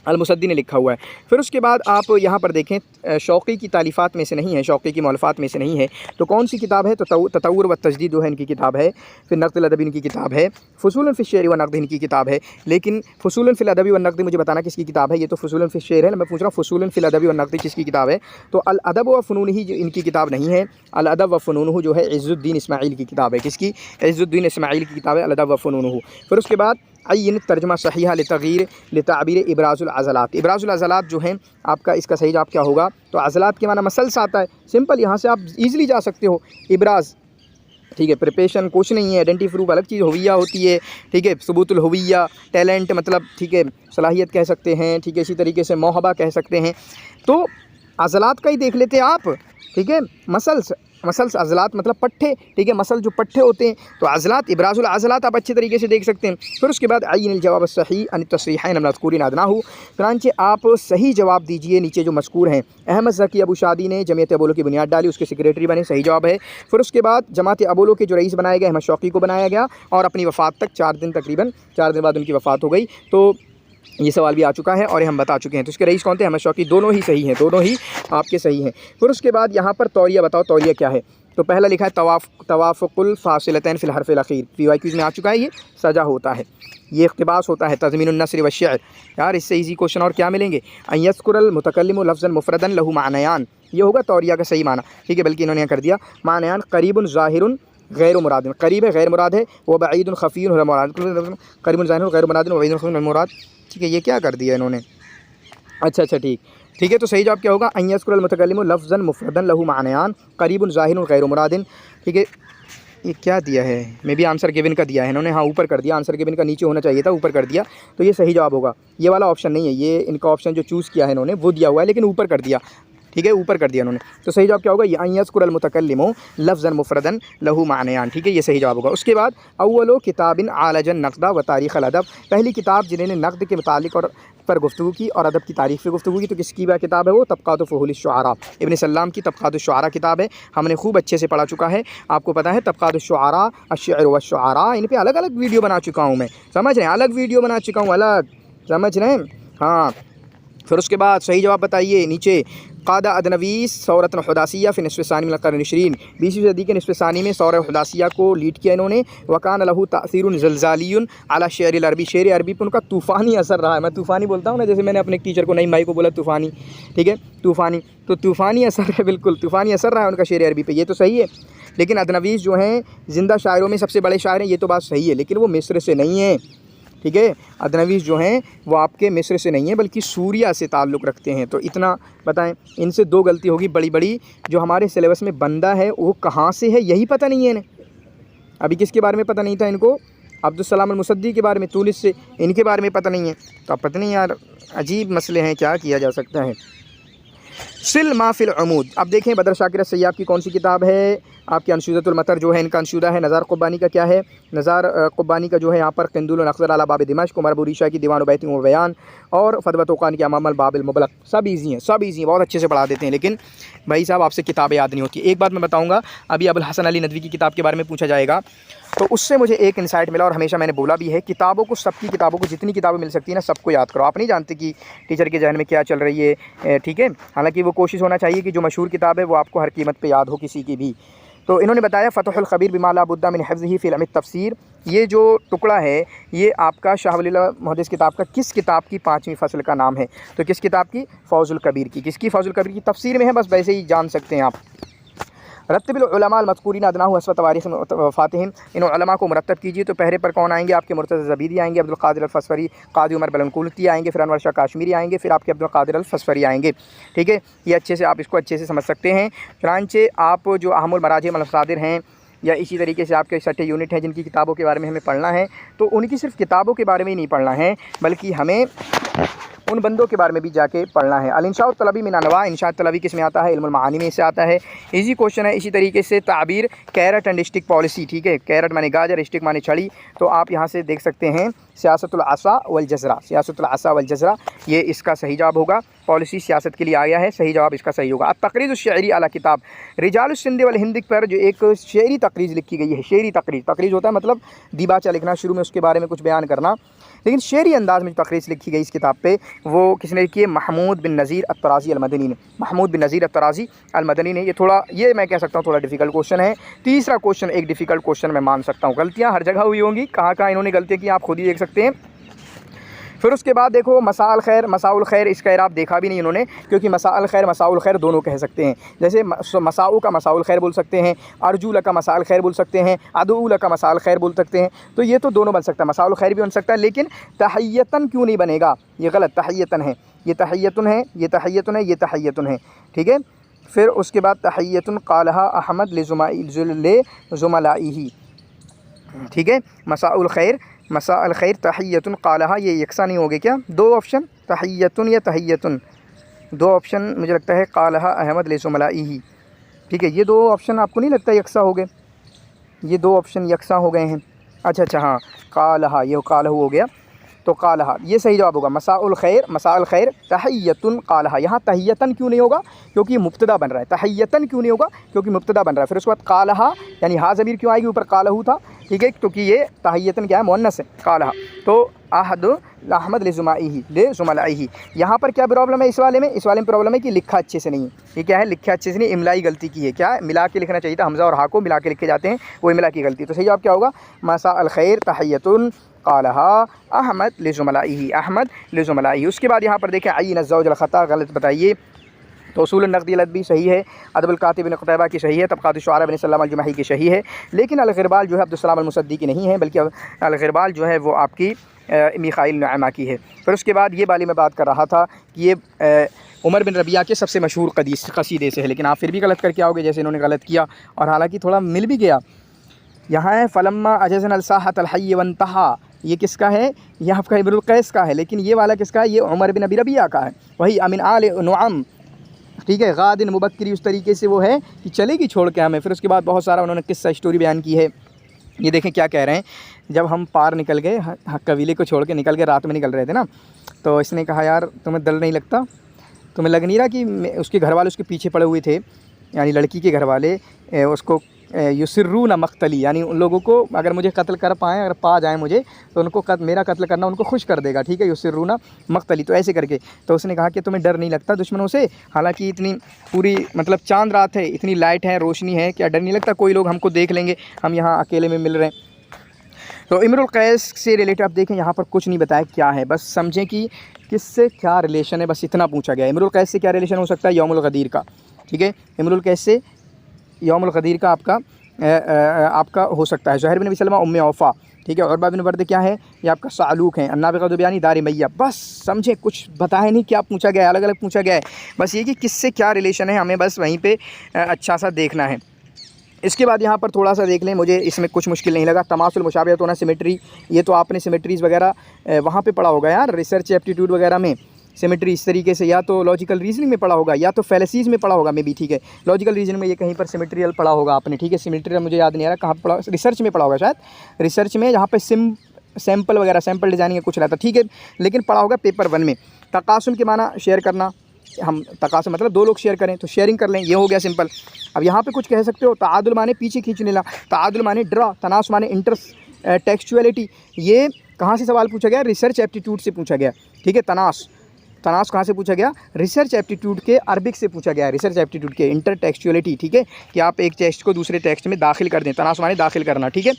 अल-मुसद्दी ने लिखा हुआ है। फिर उसके बाद आप यहाँ पर देखें, शौक़ी की तालीफ़ात में से नहीं है, शौक़ी की मौलफ़ात में से नहीं है, तो कौन सी किताब है? तो ततव्वुर व तजदीद जो है इनकी किताब है। फिर नक़्दुल अदबी इनकी किताब है। फ़ुसूलन फ़ी शेर व नक़्द इनकी किताब है। लेकिन फ़ुसूलन फ़िल अदबी व नक़्द मुझे बताना किसकी किताब है? ये तो फ़ुसूलन फ़ी शेर है ना, मैं पूछ रहा हूँ फ़ुसूलन फ़िल अदबी व नक़्द किसकी किताब है? तो अल अदब व फ़ुनून ही जो इनकी किताब नहीं है। अल अदब व फ़ुनून जो है इज़्ज़ुद्दीन इस्माइल की किताब है। किसकी? इज़्ज़ुद्दीन इस्माइल की किताब है, अल अदब व फ़ुनून। फिर उसके बाद अय्यन तर्जमा सहीहा लितग़यीर लिताबीर इब्राज़ुल अज़लात। इब्राज़ुल अज़लात जो हैं आपका, इसका सही जवाब क्या होगा? तो अज़लात के माना मसल्स आता है, सिंपल, यहाँ से आप ईज़िली जा सकते हो। इब्राज़, ठीक है, प्रिपरेशन कुछ नहीं है, आइडेंटिटी प्रूफ अलग चीज़, हुविया होती है। ठीक है, सबूतुल हुविया, टैलेंट मतलब, ठीक है, सलाहियत कह सकते हैं। ठीक है, इसी तरीके से मौहबा कह सकते हैं। तो अज़लात का ही देख लेते आप, ठीक है। मसल्स, मसल्स अज़लात मतलब पट्ठे, ठीक है। मसल जो पट्ठे होते हैं, तो अज़लात इब्राज़ुल अज़लात आप अच्छे तरीके से देख सकते हैं। फिर उसके बाद अय्यिनिल जवाब सही अन तस्रीहैन मज़कूरिन अदनाहु, चुनांचे आप सही जवाब दीजिए नीचे जो मज़कूर हैं। अहमद ज़की अबू शादी ने जमीयत अबोलो की बुनियाद डाली, उसके सेक्रेटरी बने, सही जवाब है। फिर उसके बाद जमात अबोलो के जो रईस बनाए गए अहमद शौक़ी को बनाया गया और अपनी वफ़ात तक 4 दिन, तकरीबन 4 दिन बाद उनकी वफ़ात हो गई। तो ये सवाल भी आ चुका है और ये हम बता चुके हैं। तो इसके रईस कौन थे? अहमद शौक़ी। दोनों ही सही हैं, दोनों ही आपके सही हैं। फिर उसके बाद यहाँ पर तौरिया बताओ, तौरिया क्या है? तो पहला लिखा है तवाफ़ुकुल फ़ासिलतैन फ़िल हर्फ़िल अख़ीर, पीवाईक्यूज़ में आ चुका है। ये सजा होता है, ये इक़्तिबास होता है। तज़मीनुन नस्र व शि'r, यार इससे इजी क्वेश्चन और क्या मिलेंगे? अन यज़कुरल मुतकल्लिमु लफ़्ज़न मुफ़रदन लहू मानयान, ये होगा तौरिया का सही माना, ठीक है। बल्कि इन्होंने यहाँ कर दिया मानयान क़रीबुन ज़ाहिरुन गैर मुराद, करीब है गैर मुराद है, वह बईदुन ख़फ़ीयुन मुराद, करीबुन ज़ाहिरुन गैर मुराद व बईदुन ख़फ़ीयुन मुराद, ठीक है। ये क्या कर दिया इन्होंने? अच्छा ठीक है। तो सही जवाब क्या होगा? अन यज़कुरल मुतकल्लिमु लफ़्ज़न मुफ़रदन लहू मानयान क़रीबुन ज़ाहिरुन गैर मुरादिन, ठीक है। ये क्या दिया है? मे बी आंसर गिवन का दिया है इन्होंने, हाँ ऊपर कर दिया। आंसर गिवन का नीचे होना चाहिए था, ऊपर कर दिया, तो ये सही जवाब होगा। ये वाला ऑप्शन नहीं है, ये इनका ऑप्शन जो चूज़ किया है इन्होंने वो दिया हुआ है, लेकिन ऊपर कर दिया, ठीक है, ऊपर कर दिया उन्होंने। तो सही जवाब क्या होगा? ये अन यज़कुरल मुतकल्लिमु लफ़्ज़न मुफ़रदन लहू मानयान, ठीक है, ये सही जवाब होगा। उसके बाद अव्वलु किताबिन आलजन नक़दा व तारीख़ अल अदब, पहली किताब जिन्होंने नक़द के मुतालिक और पर गुफ्तगू की और अदब की तारीख़ पे गुफ्तगू की, तो किसकी वह किताब है? वो तबक़ातु फ़ुहूलिश शुआरा, इब्न सल्लाम की तबक़ातुश शुआरा किताब है। हमने खूब अच्छे से पढ़ा चुका है, आपको पता है तबक़ातुश शुआरा, अश्शिअर व शुआरा, इन पे अलग अलग वीडियो बना चुका हूँ मैं, समझ रहे हैं? अलग वीडियो बना चुका हूँ, अलग, समझ रहे हैं? हाँ। फिर उसके बाद सही जवाब बताइए नीचे। क़ादा अदनवीस सौरतन हुदासिया फ़ी निस्फ़ सानी मिनल क़र्न 20, 20वीं सदी के निस्फ़ सानी में सौर हुदासिया को लीड किया इन्होंने। वकान लहू तासीरुन ज़लज़ालियुन अला शेर अरबी, शेर अरबी पर उनका तूफ़ानी असर रहा है। मैं तूफ़ानी बोलता हूँ ना, जैसे मैंने अपने टीचर को, नईम भाई को बोला तूफ़ानी, ठीक है, तूफ़ानी, तो तूफ़ानी असर है, बिल्कुल तूफ़ानी असर रहा है उनका शेर अरबी पे, ये तो सही है। लेकिन अदनवीस जो हैं ज़िंदा शायरों में सबसे बड़े शायर हैं, ये तो बात सही है, लेकिन वो मिस्र से नहीं है, ठीक है। अदनवीस जो हैं वो आपके मिस्र से नहीं है, बल्कि सूरिया से ताल्लुक़ रखते हैं। तो इतना बताएं, इनसे 2 गलती होगी बड़ी बड़ी। जो हमारे सिलेबस में बंदा है वो कहाँ से है यही पता नहीं है इन्हें। अभी किसके बारे में पता नहीं था इनको? अब्दुल सलाम अल मुसद्दी के बारे में, तुनिस से, इनके बारे में पता नहीं है। तो अब पता नहीं यार, अजीब मसले हैं, क्या किया जा सकता है। सिल माफिल अमूद, अब देखें बदर शाकिर सैयाब की कौन सी किताब है? आपके अंशुदतुल मतर जो है इनका अंशुदा है। नज़ार क़ुब्बानी का क्या है? नज़ार क़ुब्बानी का जो है यहाँ पर क़िंदुल नक़्ज़र अला बाब दिमश्क़, उमर अबू रीशा की दीवान व बैतिन व बयान, और फ़तवा तौक़ानी के अमाम अल बाबिल मुबलग़। सब ईज़ी हैं, सब ईज़ी हैं, बहुत अच्छे से पढ़ा देते हैं, लेकिन भाई साहब आपसे किताबें याद नहीं होती। एक बात मैं बताऊँगा, अभी अबुल हसन अली नदवी की किताब के बारे में पूछा जाएगा, तो उससे मुझे एक इंसाइट मिला, और हमेशा मैंने बोला भी है, किताबों को, सबकी किताबों को, जितनी किताबें मिल सकती है ना, सबको याद करो। आप नहीं जानते कि टीचर के जहन में क्या चल रही है, ठीक है। हालांकि वो कोशिश होना चाहिए कि जो मशहूर किताब है वो आपको हर कीमत पे याद हो, किसी की भी। तो इन्होंने बताया फ़तहुल ख़बीर बिमा ला बुद्दा मिन हिफ़्ज़िही फ़ी इल्म तफ़सीर, ये जो टुकड़ा है ये आपका शाह वलीउल्लाह मुहद्दिस किताब का किस किताब की 5वीं फ़सल का नाम है? तो किस किताब की? फ़ौज़ुल कबीर की। किसकी? फ़ौज़ुल कबीर की। तफ़सीर में है, बस वैसे ही जान सकते हैं आप। रत्तिबिल उलमा अल मज़कूरीन अदनाहु हस्ब तवारीख़ वफ़ातिहिम, इन उलमा को मुरतब कीजिए। तो पहले पर कौन आएंगे? आपके मुर्तज़ा ज़बीदी आएंगे, अब्दुल क़ादिर अल फ़स्वरी, क़ाज़ी उमर बलनकुलती आएंगे, फिर अनवर शाह काश्मीरी आएंगे, फिर आपके अब्दुल क़ादिर अल फ़स्वरी आएंगे, ठीक है। ये अच्छे से आप इसको अच्छे से समझ सकते हैं। चुनांचे आप जो अहमुल मराजिम अल मसादिर हैं, या इसी तरीके से आपके छठे यूनिट हैं जिनकी किताबों के बारे में हमें पढ़ना है, तो उनकी सिर्फ किताबों के बारे में ही नहीं पढ़ना है, बल्कि हमें उन बंदों के बारे में भी जाके पढ़ना है। अल इंशा तलबी मिन अनवा, इंशा तलबी किस में आता है? इल्मुल मानी में से आता है। इजी क्वेश्चन है। इसी तरीके से ताबीर, कैरट एंड स्टिक पॉलिसी, ठीक है, कैरट माने गाजर, स्टिक माने छड़ी, तो आप यहाँ से देख सकते हैं सियासतुल असा वल जज़रा, सियासतुल असा वल जज़रा, ये इसका सही जवाब होगा। पॉलिसी सियासत के लिए आया है, सही जवाब इसका सही होगा। अब तक़रीज़ शेरी अला किताब रिजालुस सिंध वल हिंद पर जो एक शेरी तक़रीज़ लिखी गई है, शेरी तक़रीज़, तक़रीज़ होता है मतलब दीबाचा लिखना, शुरू में उसके बारे में कुछ बयान करना, लेकिन शेरी अंदाज़ में जो तक़रीज़ लिखी गई इस किताब पे, वो किसने लिखी है? महमूद बिन नज़ीर अत-तराज़ी अल-मदनी ने, महमूद बिन नज़ीर अत-तराज़ी अल-मदनी ने। ये थोड़ा, ये मैं कह सकता हूँ थोड़ा डिफ़िकल्ट क्वेश्चन है। तीसरा क्वेश्चन एक डिफ़िकल्ट क्वेश्चन मैं मान सकता हूँ। गलतियाँ हर जगह हुई होंगी, कहाँ कहाँ इन्होंने गलतियाँ की आप खुद ही देख सकते हैं। फिर उसके बाद देखो मसाल खैर, मसाउल खैर, इसका एराब देखा भी नहीं इन्होंने, क्योंकि मसाल खैर, मसाउल खैर दोनों कह सकते हैं। जैसे मसाऊ का मसाउल खैर बोल सकते हैं, अर्जुल का मसाल खैर बोल सकते हैं, अदूल का मसाल खैर बोल सकते हैं, तो ये तो दोनों बन सकता है, मसाउल खैर भी बन सकता है। लेकिन तहय्यतन क्यों नहीं बनेगा? ये गलत, तहय्यतन है, ये तहय्यतुन है, ये तहय्यतुन है, ये तहय्यतुन है, ठीक है। फिर उसके बाद तहय्यतुन क़ालहा अहमद लिज़ुमलाइही, ठीक है। मसाउल खैर, मसाअल खैर, तहियतुन क़ालहा, ये यकसा नहीं होगे क्या? 2 ऑप्शन, तहियतुन या तहियतुन, दो ऑप्शन मुझे लगता है कालहा अहमद लेसुमलाई। ठीक है, ये दो ऑप्शन आपको नहीं लगता यकसा हो गए? ये दो ऑप्शन यकसा हो गए हैं। अच्छा हाँ, कालहा, ये कालहू हो गया, तो कालहा ये सही जवाब होगा। मसाउल खैर, मसाउल खैर तहियतुन कालहा। यहाँ तहियतन क्यों नहीं होगा? क्योंकि मुब्तदा बन रहा है। तहियतन क्यों नहीं होगा? क्योंकि मुब्तदा बन रहा है। फिर उसके बाद कालहा यानी हा ज़मीर क्यों आएगी? ऊपर कालहू था, ठीक है, क्योंकि ये तहियतन क्या है? मुअन्नस है, कालहा। तो अहद अहमद लेजुमलाई। यहाँ पर क्या प्रॉब्लम है इस वाले में? इस वाले में प्रॉब्लम है कि लिखा अच्छे से नहीं है। ये क्या है? लिखा अच्छे से नहीं, इमलाई गलती की है। क्या है? मिला के लिखना चाहिए था, हमज़ा और हा को मिला के लिखे जाते हैं, वो इमला की गलती। तो सही जवाब क्या होगा? मसा अल खैर तहियतुन कालहा अहमद लेजुमलाई, अहमद लेजुमलाई। उसके बाद यहाँ पर देखें आई नज़ौजल ख़ता, गलत बताइए। तो उसूल नक़दी भी सही है, अदबुल कातिब बिन क़तैबा की सही है, तबक़ात शुआरा बिन सल्लम अल-जुमही की सही है, लेकिन अल-ग़िरबाल जो है अब्दुस्सलाम अल-मुसद्दी की नहीं है, बल्कि अल-ग़िरबाल जो है वो आपकी मीखाइल नुअमा की है। फिर उसके बाद ये वाली मैं बात कर रहा था कि ये उमर बिन रबिया के सबसे मशहूर कसीदे से है, लेकिन आप फिर भी गलत करके आओगे जैसे इन्होंने गलत किया, और हालाँकि थोड़ा मिल भी गया। यहाँ है फ़लम्मा अजज़न अल-साहत अल-हय्य वंतहा, ये किसका है? ये आपका इब्रुल कैस का है, लेकिन ये वाला किसका है? ये उमर बिन अबी रबिया का है। वही अमिन आल नुअम, ठीक है, गादिन मुबक्किरी, उस तरीके से वो है कि चलेगी छोड़ के हमें। फिर उसके बाद बहुत सारा उन्होंने किस्सा स्टोरी बयान की है। ये देखें क्या कह रहे हैं, जब हम पार निकल गए, कबीले को छोड़ के निकल गए, रात में निकल रहे थे ना, तो इसने कहा यार तुम्हें डर नहीं लगता? तुम्हें लग नहीं रहा कि उसके घर वाले उसके पीछे पड़े हुए थे, यानी लड़की के घर वाले उसको युसिर्रून मक़तली, यानी उन लोगों को अगर मुझे कत्ल कर पाएँ, अगर पा जाएँ मुझे, तो उनको मेरा कत्ल करना उनको खुश कर देगा, ठीक है, युसिर्रून मक़तली। तो ऐसे करके तो उसने कहा कि तुम्हें डर नहीं लगता दुश्मनों से? हालांकि इतनी पूरी मतलब चांद रात है, इतनी लाइट है, रोशनी है, क्या डर नहीं लगता कोई लोग हमको देख लेंगे, हम यहाँ अकेले में मिल रहे हैं? तो इमरुल कैस से रिलेटेड आप देखें यहाँ पर कुछ नहीं बताया क्या है, बस समझें कि किससे क्या रिलेशन है, बस इतना पूछा गया है। इमरुल कैस से क्या रिलेशन हो सकता है? यौमुल गदीर का, ठीक है, इमरुल कैस से यौमुल गदीर का आपका हो सकता है। ज़ुहैर बिन अबी सलमा उम्मे औफ़ा, ठीक है, उरवा बिन बर्द क्या है? ये आपका सालूक है। अन्नाबिग़ा दुबियानी दार मैया। बस समझे, कुछ बताया नहीं क्या पूछा गया है, अलग अलग पूछा गया है, बस ये कि किससे क्या रिलेशन है, हमें बस वहीं पे अच्छा सा देखना है। इसके बाद यहाँ पर थोड़ा सा देख लें, मुझे इसमें कुछ मुश्किल नहीं लगा। तमासुल मुशाबहत होना, सिमेट्री, ये तो आपने सिमेट्रीज़ वगैरह वहाँ पे पढ़ा होगा यार, रिसर्च एप्टीट्यूड वगैरह में सिमेट्री इस तरीके से, या तो लॉजिकल रीजनिंग में पढ़ा होगा या तो फैलेसीज़ में पढ़ा होगा मे भी, ठीक है, लॉजिकल रीजनिंग में ये कहीं पर सिमेट्रियल पढ़ा होगा आपने, ठीक है, सिमेट्रियल मुझे याद नहीं आ रहा कहाँ पढ़ा, रिसर्च में पढ़ा होगा शायद, रिसर्च में जहाँ पे सैम्पल वगैरह, सैम्पल डिज़ाइनिंग कुछ रहता, ठीक है, लेकिन पढ़ा होगा पेपर 1 में। तकासुम के माना शेयर करना, हम तकासुम मतलब दो लोग शेयर करें तो शेयरिंग कर लें, ये हो गया सिंपल। अब यहाँ पे कुछ कह सकते हो, तादुल माने पीछे खींच लेना, तादुल माने ड्रा, तनास माने इंटर टेक्सचुअलिटी। ये कहाँ से सवाल पूछा गया? रिसर्च एप्टीट्यूड से पूछा गया, ठीक है। तनास कहाँ से पूछा गया? रिसर्च एप्टीट्यूड के अरबिक से पूछा गया है, रिसर्च एप्टीट्यूड के। इंटर टेक्सचुअलिटी, ठीक है, कि आप एक टेक्स्ट को दूसरे टेक्स्ट में दाखिल कर दें, तनास माने दाखिल करना, ठीक है।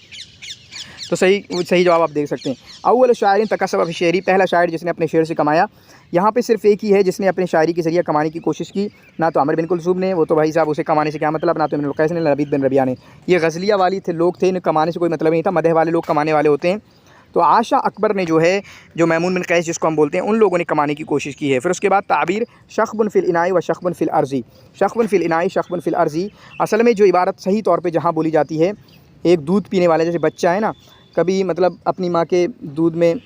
तो सही जवाब आप देख सकते हैं। अव्वल शायरीन तकस्सब शेरी, पहला शायर जिसने अपने शेर से कमाया। यहाँ पे सिर्फ एक ही है जिसने अपने शायरी के ज़रिए कमाने की कोशिश की, ना तो आमिर बिन कुलसूम ने, वो तो भाई साहब उसे कमाने से क्या मतलब, ना तो इब्नुल कैस ने, ना लबीद बिन रबिया ने। ये गज़लिया वाली थे लोग थे, इन्हें कमाने से कोई मतलब नहीं था, मदह वाले लोग कमाने वाले होते हैं। तो आशा अकबर ने जो है, जो मैमून बिन कैस जिसको हम बोलते हैं, उन लोगों ने कमाने की कोशिश की है। फिर उसके बाद ताबीर शख्बुन फिल इनाई व शख्बुन फिल अर्ज़ी, शख्बुन फिल इनाई शख्बुन फिल अर्ज़ी, असल में जो इबारत सही तौर पे जहाँ बोली जाती है, एक दूध पीने वाले जैसे बच्चा है ना, कभी मतलब अपनी माँ के दूध में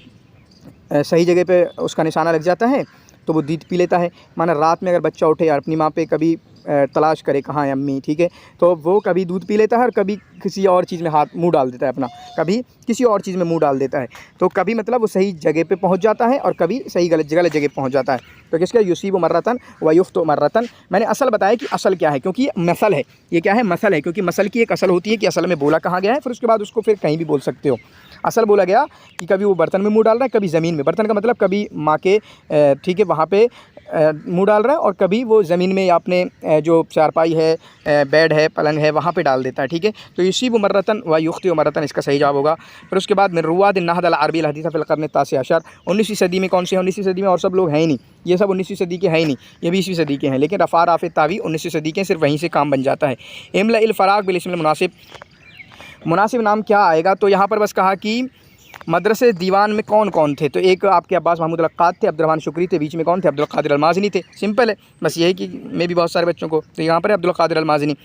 सही जगह पे उसका निशाना लग जाता है तो वो दूध पी लेता है। माना रात में अगर बच्चा उठे और अपनी माँ पे कभी तलाश करे कहाँ है अम्मी, ठीक है, तो वो कभी दूध पी लेता है और कभी किसी और चीज़ में हाथ मुंह डाल देता है अपना, कभी किसी और चीज़ में मुंह डाल देता है। तो कभी मतलब वो सही जगह पे पहुंच जाता है और कभी सही गलत जगह पहुंच जाता है। तो किसका? युसीब मर्रतन व युख्तु मर्रतन। मैंने असल बताया कि असल क्या है, क्योंकि ये मसल है, ये क्या है? मसल है, क्योंकि मसल की एक असल होती है कि असल में बोला कहाँ गया है, फिर उसके बाद उसको फिर कहीं भी बोल सकते हो। असल बोला गया कि कभी वो बर्तन में मुंह डाल रहा है, कभी ज़मीन में, बर्तन का मतलब कभी माँ के, ठीक है, वहाँ पे मुंह डाल रहा है, और कभी वो ज़मीन में अपने जो चारपाई है, बेड है, पलंग है, वहाँ पे डाल देता है, ठीक है। तो युसीब मर्रतन व युख्तु मर्रतन इसका सही जवाब होगा। फिर उसके बाद मिन रुवाद नहद अल अरबी अल हदीस फिल क़र्न तासी अशर, 19वीं सदी में कौन से हैं? 19वीं सदी में और सब लोग हैं ही नहीं, ये सब 19वीं सदी के हैं ही नहीं, ये 20वीं सदी के हैं, लेकिन रफ़ा राफ़े तावी 19वीं सदी के, सिर्फ वहीं से काम बन जाता है। इमला इल फ़राग बिल इस्मिल मुनासिब, मुनासिब नाम क्या आएगा? तो यहाँ पर बस कहा कि मदरसे दीवान में कौन कौन थे, तो एक आपके अब्बास महमूद अल-अक्काद थे, अब्दुर्रहमान शुक्री थे, बीच में कौन थे? अब्दुल कादिर अल-माज़नी थे। सिंपल है, बस ये है कि मैं भी बहुत सारे बच्चों को, तो यहाँ पर है अब्दुल कादिर अल-माज़नी।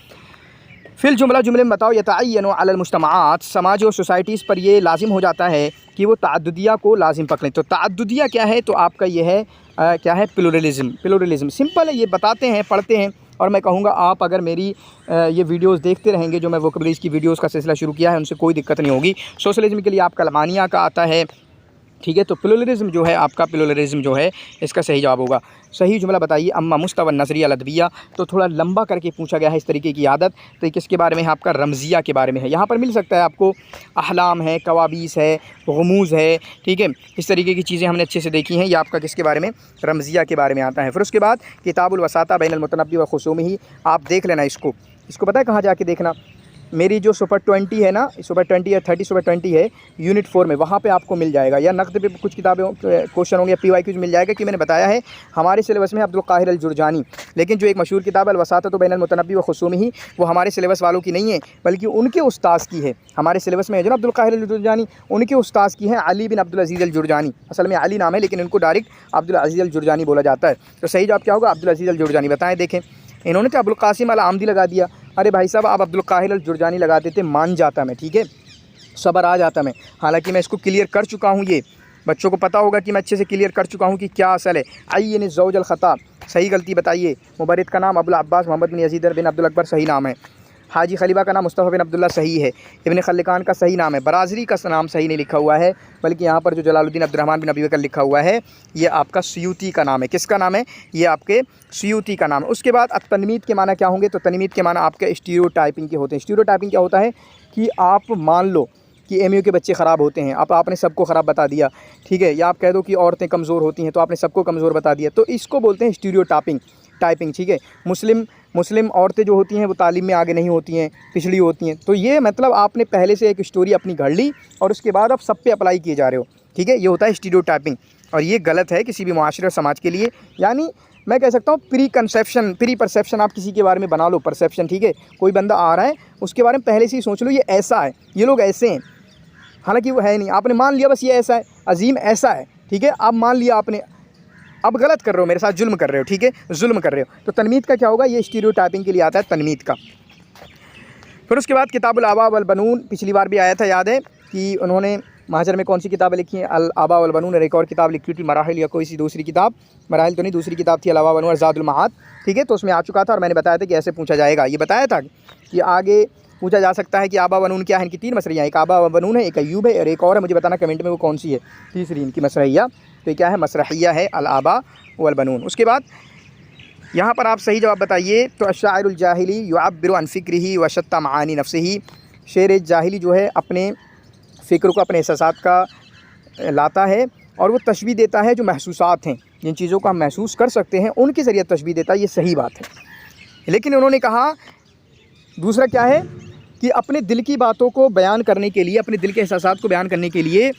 फिल जुमला जुमले में बताओ यतअय्यनु अलल मुज्तमाआत, समाज और सोसाइटीज़ पर ये लाजिम हो जाता है कि वो तअद्दुदिया को लाजिम पकड़ें। तो तअद्दुदिया क्या है? तो आपका ये है क्या है? प्लुरलिज़्म। प्लुरलिज़्म सिंपल है, ये बताते हैं, पढ़ते हैं। और मैं कहूँगा आप अगर मेरी ये वीडियोस देखते रहेंगे, जो मैं वोकैबुलरीज़ की वीडियोस का सिलसिला शुरू किया है, उनसे कोई दिक्कत नहीं होगी। सोशलिज़्म के लिए आपका अलमानिया का आता है, ठीक है। तो प्लुरलिज़्म जो है आपका, प्लुरलिज़्म जो है इसका सही जवाब होगा। सही जुमला बताइए। अम्मा मुस्तवा नज़रिया अदबिया, तो थोड़ा लंबा करके पूछा गया है इस तरीके की आदत। तो किसके बारे में है? आपका रमज़िया के बारे में है। यहाँ पर मिल सकता है आपको, अहलाम है, कवाबीस है, गुमूज़ है, ठीक है। इस तरीके की चीज़ें हमने अच्छे से देखी हैं। ये आपका किसके बारे में? रमज़िया के बारे में आता है। फिर उसके बाद किताबुल वसाता बैनल मुतनब्बी व खुसूमिही, आप देख लेना इसको पता है कहाँ जाके देखना? मेरी जो सुपर 20 है ना, सुपर 20 या 30 सुपर 20 है यूनिट 4 में, वहाँ पे आपको मिल जाएगा। या नक़द पे कुछ किताबें क्वेश्चन होंगे, PYQ मिल जाएगा। कि मैंने बताया है हमारे सिलेबस में अब्दुल काहिर अल जुरजानी, लेकिन जो एक मशहूर किताब अल वसाततु बैनल मुतनब्बी व खुसूमिही, वो हमारे सिलेबस वालों की नहीं है, बल्कि उनके उस्ताद की है। हमारे सिलेबस में है जो ना अब्दुल काहिर अल जुरजानी, उनके उस्ताद की है अली बिन अब्दुल अज़ीज़ अल जुरजानी। असल में अली नाम है, लेकिन इनको डायरेक्ट अब्दुल अज़ीज़ अल जुरजानी बोला जाता है। तो सही जवाब क्या होगा? अब्दुल अज़ीज़ अल जुरजानी। बताएं, देखें, इन्होंने तो अबुल कासिम अल आमदी लगा दिया। अरे भाई साहब, आप अब्दुल काहिर अल जुरजानी लगा देते, मान जाता मैं, ठीक है, सबर आ जाता मैं। हालांकि मैं इसको क्लियर कर चुका हूँ, ये बच्चों को पता होगा कि मैं अच्छे से क्लियर कर चुका हूँ कि क्या असल है। आइए ज़ौज अल ख़ता, सही गलती बताइए। मुबरिद का नाम अबुल अब्बास मोहम्मद बिन यज़ीद बिन अब्दुल अकबर, सही नाम है। हाजी खलीफा का नाम मुस्तफ़ा बिन अब्दुल्ला, सही है। इब्न खल्लिकान का सही नाम है। बराज़री का नाम सही नहीं लिखा हुआ है, बल्कि यहाँ पर जो जलालुद्दीन अब्दुर्रहमान बिन अबी बकर लिखा हुआ है, ये आपका सुयूती का नाम है। किसका नाम है? ये आपके सुयूती का नाम है। उसके बाद तनमीद के माना क्या होंगे? तो तनमीद के माना आपके स्टीरियोटाइपिंग के होते हैं। स्टीरियोटाइपिंग क्या होता है? कि आप मान लो कि MU के बच्चे ख़राब होते हैं, आपने सबको ख़राब बता दिया, ठीक है। या आप कह दो कि औरतें कमज़ोर होती हैं, तो आपने सबको कमज़ोर बता दिया। तो इसको बोलते हैं स्टीरियोटाइपिंग, ठीक है। मुस्लिम औरतें जो होती हैं वो तालीम में आगे नहीं होती हैं, पिछड़ी होती हैं। तो ये मतलब आपने पहले से एक स्टोरी अपनी घड़ ली और उसके बाद आप सब पे अप्लाई किए जा रहे हो, ठीक है। ये होता है स्टीरियोटाइपिंग, और ये गलत है किसी भी मुआशरे और समाज के लिए। यानी मैं कह सकता हूँ प्री परसेप्शन आप किसी के बारे में बना लो, परसेप्शन, ठीक है। कोई बंदा आ रहा है, उसके बारे में पहले से ही सोच लो ये ऐसा है, ये लोग ऐसे हैं, हालांकि वो है नहीं। आपने मान लिया बस ये ऐसा है, अजीम ऐसा है, ठीक है। अब मान लिया आपने, अब गलत कर रहे हो, मेरे साथ जुल्म कर रहे हो, ठीक है, जुल्म कर रहे हो। तो तनमीद का क्या होगा? ये स्टीरियोटाइपिंग के लिए आता है, तनमीद का। फिर उसके बाद किताबुल आबा वल बनून, पिछली बार भी आया था, याद है कि उन्होंने महाजर में कौन सी किताबें लिखी हैं? अल आबा वल बनून। और एक और किताब लिखी थी मराहिल, या कोई सी दूसरी किताब, मराहिल तो नहीं, दूसरी किताब थी अल आबा बनून और ज़ादुल मआद, ठीक है। तो उसमें आ चुका था और मैंने बताया था कि ऐसे पूछा जाएगा। ये बताया था कि आगे पूछा जा सकता है कि आबा बनून क्या है। इनकी 3 मसरियाँ, एक आबा बनून है, एक अय्यूब है, और एक और है, मुझे बताना कमेंट में वो कौन सी है तीसरी इनकी मसरहिया। तो क्या है? मसरहिया है अल आबा वल बनून। उसके बाद यहाँ पर आप सही जवाब बताइए। तो अशाइरुल जाहिली युअब्बिरु अन फ़िक्रिही व शत्ता मानी नफ्सिही, शेर जाहिली जो है अपने फ़िक्र को, अपने एहसासात का लाता है और वो तशबीह देता है जो महसूसात हैं, जिन चीज़ों को हम महसूस कर सकते हैं उनके ज़रिए तशबीह देता है। ये सही बात है। लेकिन उन्होंने कहा दूसरा क्या है कि अपने दिल की बातों को बयान करने के लिए, अपने दिल के एहसासात को बयान करने के लिए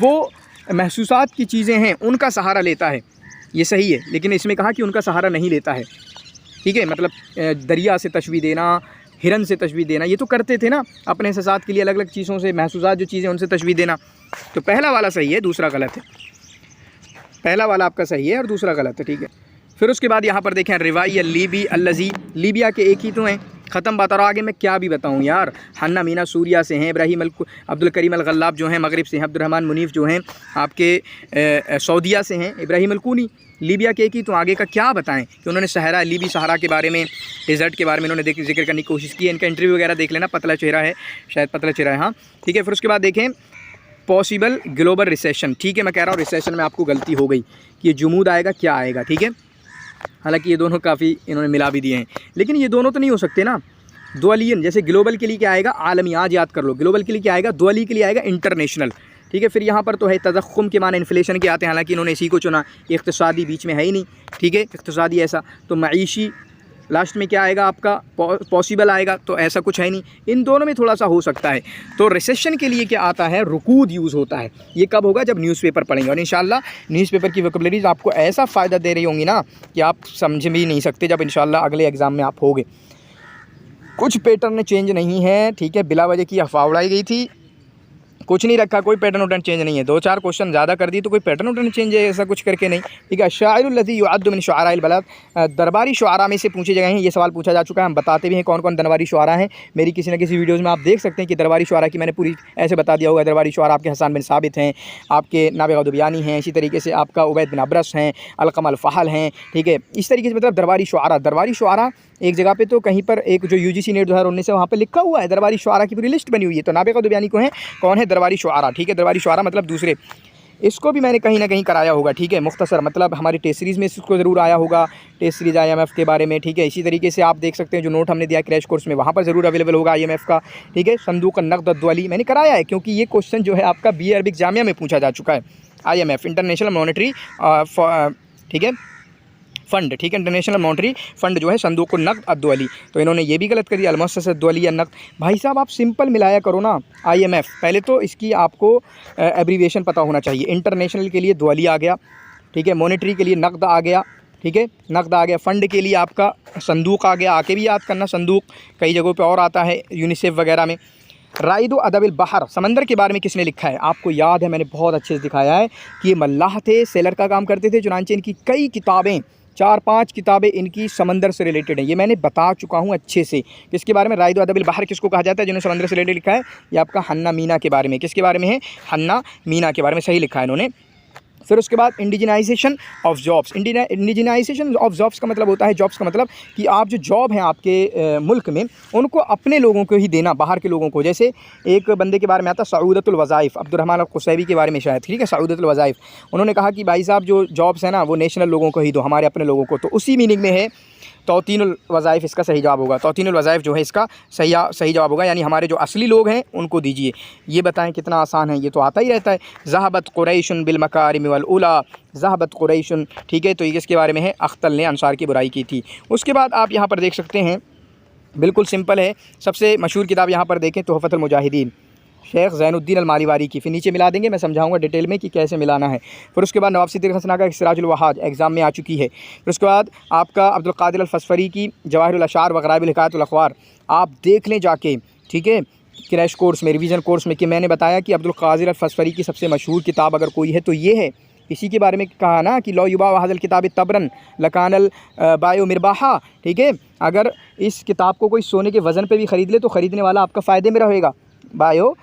वो महसूसात की चीज़ें हैं उनका सहारा लेता है। ये सही है, लेकिन इसमें कहा कि उनका सहारा नहीं लेता है, ठीक है। मतलब दरिया से तशबीह देना, हिरन से तशबीह देना, ये तो करते थे ना अपने एहसासात के लिए, अलग अलग चीज़ों से, महसूसात जो चीज़ें उनसे तशबीह देना। तो पहला वाला सही है, दूसरा गलत है। पहला वाला आपका सही है और दूसरा गलत है, ठीक है। फिर उसके बाद यहाँ पर देखें रिवाई लीबी अल्लज़ी, लीबिया के एक ही तो हैं, ख़त्म बात। और आगे मैं क्या भी बताऊँ यार, हन्ना मीना सूरिया से हैं, इब्राहिम अब्दुल करीम अल गल्लाब जो हैं मगरिब से हैं, अब्दुर्रहमान मुनीफ जो हैं आपके सऊदिया से हैं, इब्राहिम अल कूनी लीबिया के एक ही तो। आगे का क्या बताएं कि उन्होंने सहरा, लीबी सहारा के बारे में, डेजर्ट के बारे में उन्होंने जिक्र करने की कोशिश की है। इनका इंटरव्यू वगैरह देख लेना, पतला चेहरा है, शायद पतला चेहरा है, हाँ, ठीक है। फिर उसके बाद देखें पॉसिबल ग्लोबल रिसेशन, ठीक है। मैं कह रहा हूँ रिसेशन में आपको गलती हो गई कि ये जुमूद आएगा, क्या आएगा, ठीक है। हालांकि ये दोनों काफ़ी इन्होंने मिला भी दिए हैं, लेकिन ये दोनों तो नहीं हो सकते ना। दुअलियन, जैसे ग्लोबल के लिए क्या आएगा? आलमी, आज याद कर लो। ग्लोबल के लिए क्या आएगा? दुअली के लिए आएगा इंटरनेशनल, ठीक है। फिर यहाँ पर तो है तज़ख्खुम के माने इन्फ्लेशन के आते हैं, हालांकि इन्होंने इसी को चुना, इक़्तिसादी बीच में है ही नहीं, ठीक है, इक़्तिसादी ऐसा। तो मईशी लास्ट में क्या आएगा आपका? पॉसिबल आएगा, तो ऐसा कुछ है नहीं। इन दोनों में थोड़ा सा हो सकता है। तो रिसेशन के लिए क्या आता है? रुकूद यूज़ होता है। ये कब होगा? जब न्यूज़पेपर पढ़ेंगे, और इंशाल्लाह न्यूज़पेपर की वोकैबुलरीज़ आपको ऐसा फ़ायदा दे रही होंगी ना कि आप समझ भी नहीं सकते जब इंशाल्लाह अगले एग्ज़ाम में आप होगे। कुछ पैटर्न चेंज नहीं है, ठीक है, बिला वजह की अफवाह उड़ाई गई थी कुछ नहीं रखा, कोई पैटर्न वैटर्न चेंज नहीं है। 2-4 क्वेश्चन ज़्यादा कर दी तो कोई पैटर्न वैटर्न चेंज है ऐसा कुछ करके नहीं। ठीक है, शायरुल्लज़ी युअद्दु मिन शुअराइल बलद, दरबारी शुअरा में से पूछे गए हैं। ये सवाल पूछा जा चुका है, हम बताते भी हैं कौन कौन दरबारी शुअरा हैं। मेरी किसी न किसी वीडियोज़ में आप देख सकते हैं कि दरबारी शुअरा की मैंने पूरी ऐसे बता दिया होगा। दरबारी शुअरा आपके हसन बिन साबित हैं, आपके नाबिगा दुबियानी हैं, इसी तरीके से आपका उबैद बिन अबरस हैं, अलक़मा अल फ़हल हैं। ठीक है, इस तरीके से मतलब दरबारी शुअरा एक जगह पे तो कहीं पर एक जो यूजीसी नेट 2019 है वहाँ पे लिखा हुआ है, दरबारी शुअरा की पूरी लिस्ट बनी हुई है। तो नाबिगा दुबियानी को है, कौन है दरबारी शुअरा। ठीक है, दरबारी शुअरा मतलब दूसरे, इसको भी मैंने कहीं ना कहीं कराया होगा। ठीक है, मुख्तसर मतलब हमारी टेस्ट सीरीज़ में इसको ज़रूर आया होगा, टेस्ट सीरीज़ IMF के बारे में। ठीक है, इसी तरीके से आप देख सकते हैं जो नोट हमने दिया क्रैश कोर्स में, वहाँ पर ज़रूर अवेलेबल होगा IMF का। ठीक है, संदूक नक़द अद्वली मैंने कराया है, क्योंकि ये क्वेश्चन जो है आपका BA अरबिक जामिया में पूछा जा चुका है। IMF इंटरनेशनल मॉनेटरी ठीक है फ़ंड, ठीक है, इंटरनेशनल मॉनेटरी फ़ंड जो है संदूक नक़द अद्वली, तो इन्होंने ये भी गलत कर दिया, अलमुअस्ससा अद्वली नक़द। भाई साहब आप सिंपल मिलाया करो ना। IMF पहले तो इसकी आपको एब्रीविएशन पता होना चाहिए। इंटरनेशनल के लिए द्वली आ गया, ठीक है, मॉनेटरी के लिए नक़द आ गया, ठीक है, नक़द आ गया, फ़ंड के लिए आपका संदूक आ गया, आके भी याद करना संदूक, कई जगहों पर और आता है यूनिसेफ वगैरह में। राइदो अदबिल बहर, समंदर के बारे में किसने लिखा है, आपको याद है मैंने बहुत अच्छे से दिखाया है कि ये मल्लाह थे, सेलर का काम करते थे, चुनांचे इनकी कई किताबें 4-5 किताबें इनकी समंदर से रिलेटेड हैं। ये मैंने बता चुका हूँ अच्छे से। किसके बारे में, राइदो अदबिल बहर किसको कहा जाता है, जिन्होंने समंदर से रिलेटेड लिखा है, ये आपका हन्ना मीना के बारे में। किसके बारे में है, हन्ना मीना के बारे में, सही लिखा है इन्होंने। फिर उसके बाद indigenisation of jobs. Indigenisation of jobs का मतलब होता है, जॉब्स का मतलब कि आप जो जॉब हैं आपके मुल्क में उनको अपने लोगों को ही देना, बाहर के लोगों को। जैसे एक बंदे के बारे में आता सऊदतुल वज़ाइफ, अब्दुर्रहमान अल-कुसैबी के बारे में शायद, ठीक है, सऊदतुल वज़ाइफ। उन्होंने कहा कि भाई साहब जो जॉब्स हैं ना वो नेशनल लोगों को ही दो, हमारे अपने लोगों को। तो उसी मीनिंग में है तौतीनुल वज़ाइफ, इसका सही जवाब होगा। तौतीनुल वज़ाइफ जो है इसका सही जवाब होगा, यानी हमारे जो असली लोग हैं उनको दीजिए। ये बताएं कितना आसान है, ये तो आता ही रहता है। ज़हबत कुरैशुन बिल मकारिम वल उला, ज़हबत कुरैशुन, ठीक है, तो ये किसके बारे में है, अख्तल ने अंसार की बुराई की थी। उसके बाद आप यहाँ पर देख सकते हैं, बिल्कुल सिंपल है, सबसे मशहूर किताब यहाँ पर देखें तोहफ़तुल मुजाहिदीन, शेख ज़ैनुद्दीन अल-मालीवारी की। फिर नीचे मिला देंगे, मैं समझाऊंगा डिटेल में कि कैसे मिलाना है। फिर उसके बाद नवाब सिद्दीक़ हसन आगा की सिराजुल वहाज एग्ज़ाम में आ चुकी है। फिर उसके बाद आपका अब्दुल कादिर अल-फसफरी की जवाहिरुल अशार व ग़राइबुल हिकायतुल अख़बार, आप देख लें जाके, ठीक है, क्रैश कोर्स में, रिवीजन कोर्स में, कि मैंने बताया कि अब्दुल कादिर अल-फसफरी की सबसे मशहूर किताब अगर कोई है तो ये है। इसी के बारे में कहा ना कि लौ युबा वहाज़ल किताब तबरन लकानल बायो मिरबाहा, ठीक है, अगर इस किताब को कोई सोने के वज़न पे भी ख़रीद ले तो ख़रीदने वाला आपका फ़ायदे में रहेगा। बायो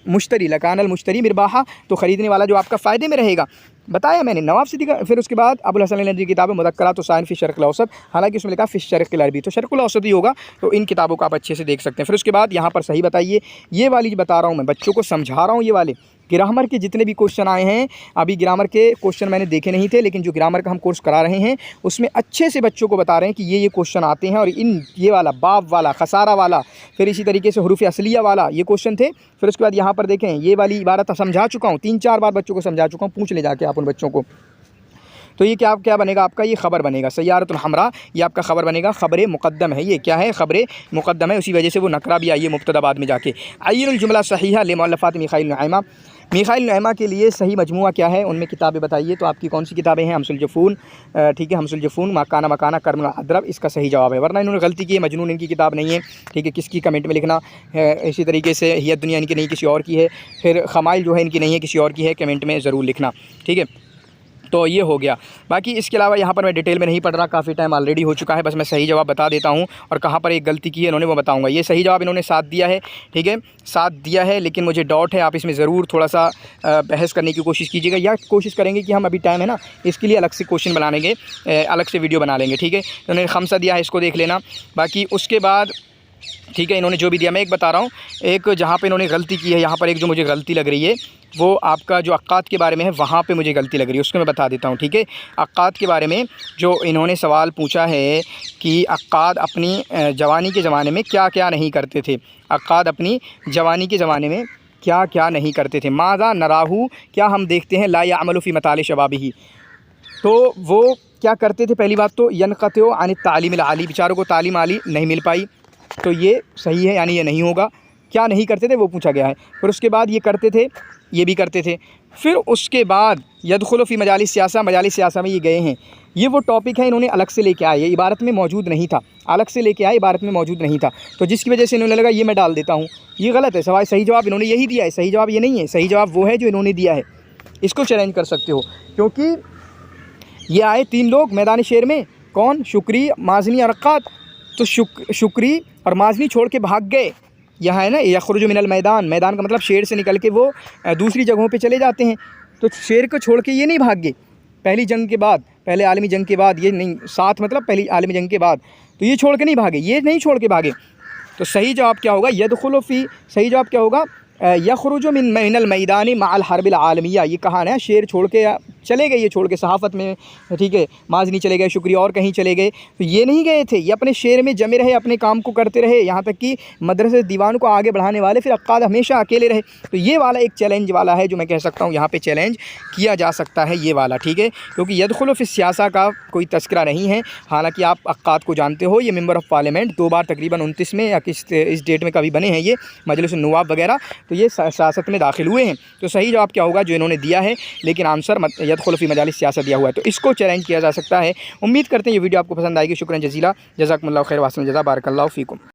मुश्तरी लकानल मुश्तरी मिरबाहा, तो ख़रीदने वाला जो आपका फ़ायदे में रहेगा, बताया मैंने। नवाब सिद्दीक़। फिर उसके बाद अबुल हसन नदवी की किताब है मुज़क्करात हुसैन फ़ी शर्क़िल औसत, हालांकि उसमें लिखा फ़ी शर्क़िल अरबी, तो शर्क़ुल औसत ही होगा। तो इन किताबों को आप अच्छे से देख सकते हैं। फिर उसके बाद यहाँ पर सही बताइए, ये वाली जो बता रहा हूँ मैं, बच्चों को समझा रहा हूँ, ये वाले ग्रामर के जितने भी क्वेश्चन आए हैं, अभी ग्रामर के क्वेश्चन मैंने देखे नहीं थे, लेकिन जो ग्रामर का हम कोर्स करा रहे हैं उसमें अच्छे से बच्चों को बता रहे हैं कि ये क्वेश्चन आते हैं, और इन ये वाला बाब वाला, खसारा वाला, फिर इसी तरीके से हुरूफ असलिया वाला ये क्वेश्चन थे। फिर उसके बाद यहाँ पर देखें, ये वाली इबारत समझा चुका हूँ, 3-4 बार बच्चों को समझा चुका हूँ, पूछ ले जाके आप उन बच्चों को। तो ये क्या बनेगा आपका, ये ख़बर बनेगा, सय्यारतुल हमरा, ये आपका ख़बर बनेगा, ख़बर मुक़द्दम है। ये क्या है, ख़बर मुक़द्दम है, उसी वजह से वो नकरा भी आई है मुब्तदा बाद में जाके। अय्युल जुमला सहीहा लिमुअल्लफ़ात मिखाइल नुऐमा, मिखाइल नुऐमा के लिए सही मजमुआ क्या है, उनमें किताबें बताइए। तो आपकी कौन सी किताबें हैं, हमसुल जफ़ून, ठीक है, हमसुल जफ़ून, मकाना मकाना कर्म अदरब, इसका सही जवाब है, वरना इन्होंने गलती की है, मजनून इनकी किताब नहीं है, ठीक है, किसकी कमेंट में लिखना है। इसी तरीके से हियत दुनिया इनकी नहीं, किसी और की है। फिर खमाइल जो है इनकी नहीं है, किसी और की है, कमेंट में ज़रूर लिखना, ठीक है। तो ये हो गया। बाकी इसके अलावा यहाँ पर मैं डिटेल में नहीं पढ़ रहा, काफ़ी टाइम ऑलरेडी हो चुका है, बस मैं सही जवाब बता देता हूँ, और कहाँ पर एक गलती की है इन्होंने वो बताऊँगा। ये सही जवाब इन्होंने 7 दिया है, ठीक है, 7 दिया है, लेकिन मुझे डाउट है, आप इसमें ज़रूर थोड़ा सा बहस करने की कोशिश कीजिएगा, या कोशिश करेंगे कि हम अभी टाइम है ना, इसके लिए अलग से क्वेश्चन बना लेंगे, अलग से वीडियो बना लेंगे, ठीक है। इन्होंने खमसा दिया है, इसको देख लेना। बाकी उसके बाद ठीक है, इन्होंने जो भी दिया, मैं एक बता रहा हूँ, एक जहाँ पे इन्होंने गलती की है, यहाँ पर एक जो मुझे गलती लग रही है वो आपका जो अक्कात के बारे में है, वहाँ पे मुझे गलती लग रही है, उसको मैं बता देता हूँ, ठीक है। अक्कात के बारे में जो इन्होंने सवाल पूछा है कि अक्कात अपनी जवानी के ज़माने में क्या क्या नहीं करते थे, अक्कात अपनी जवानी के ज़माने में क्या क्या नहीं करते थे। माज़ा नराहू, क्या हम देखते हैं, ला याअमलु फ़ी मताल शबाबिही, तो वो क्या करते थे, पहली बात तो यनक़तिउ अन तालीमिल आली, बेचारों को तालीम आली नहीं मिल पाई, तो ये सही है, यानी ये नहीं होगा। क्या नहीं करते थे वो पूछा गया है। फिर उसके बाद ये करते थे, ये भी करते थे। फिर उसके बाद यदखुलु फ़ी मजालिस सियासा, मजालिस सियासा में ये गए हैं। ये वो टॉपिक है इन्होंने अलग से लेके आए, ये इबारत में मौजूद नहीं था, अलग से लेके आए, इबारत में मौजूद नहीं था। तो जिसकी वजह से इन्होंने लगा ये मैं डाल देता हूँ। ये गलत है, सवाल सही जवाब इन्होंने यही दिया है, सही जवाब ये नहीं है। सही जवाब वो है जो इन्होंने दिया है, इसको चैलेंज कर सकते हो। क्योंकि ये आए 3 लोग मैदान शेर में, कौन? शुक्री, माज़नी और अक्कात। तो शुक्री और माज़नी छोड़ के भाग गए। यहाँ है ना यखरुजु मिनल मैदान, मैदान का मतलब शेर से निकल के वो दूसरी जगहों पे चले जाते हैं। तो शेर को छोड़ के ये नहीं भाग गए पहली जंग के बाद, पहले आलमी जंग के बाद, ये नहीं, साथ मतलब पहली आलमी जंग के बाद, तो ये छोड़ के नहीं भागे, ये नहीं छोड़ के भागे। तो सही जवाब क्या होगा? यदखुलु फ़ी, सही जवाब क्या होगा? यखरुजु मिनल मैदानी माअल हर्बिल आलमिया। ये कहा ना शेर छोड़ के चले गए, ये छोड़ के सहाफ़त में, ठीक है, माज़नी चले गए, शुक्रिया और कहीं चले गए। तो ये नहीं गए थे, ये अपने शेर में जमे रहे, अपने काम को करते रहे, यहाँ तक कि मदरसे दीवान को आगे बढ़ाने वाले फिर अक्काद हमेशा अकेले रहे। तो ये वाला एक चैलेंज वाला है जो मैं कह सकता हूँ यहाँ पे चैलेंज किया जा सकता है, ये वाला, ठीक है। क्योंकि यदखुलु फ़ी सियासा का कोई तस्करा नहीं है। हालाँकि आप अक्काद को जानते हो, ये मेंबर ऑफ़ पार्लियामेंट 2 बार तकरीबन 29 में या इस डेट में कभी बने हैं ये, मजलिस नवाब वगैरह, तो ये सियासत में दाखिल हुए हैं। तो सही जवाब क्या होगा जो इन्होंने दिया है, लेकिन आंसर यदखुलु फ़ी मजालिस सियासा दिया हुआ है, तो इसको चैलेंज किया जा सकता है। उम्मीद करते हैं ये वीडियो आपको पसंद आएगी। शुक्रिया जज़ीला, जज़ाकुमुल्लाहु खैर, व अहसन जज़ा, बारकल्लाहु फ़ीकुम।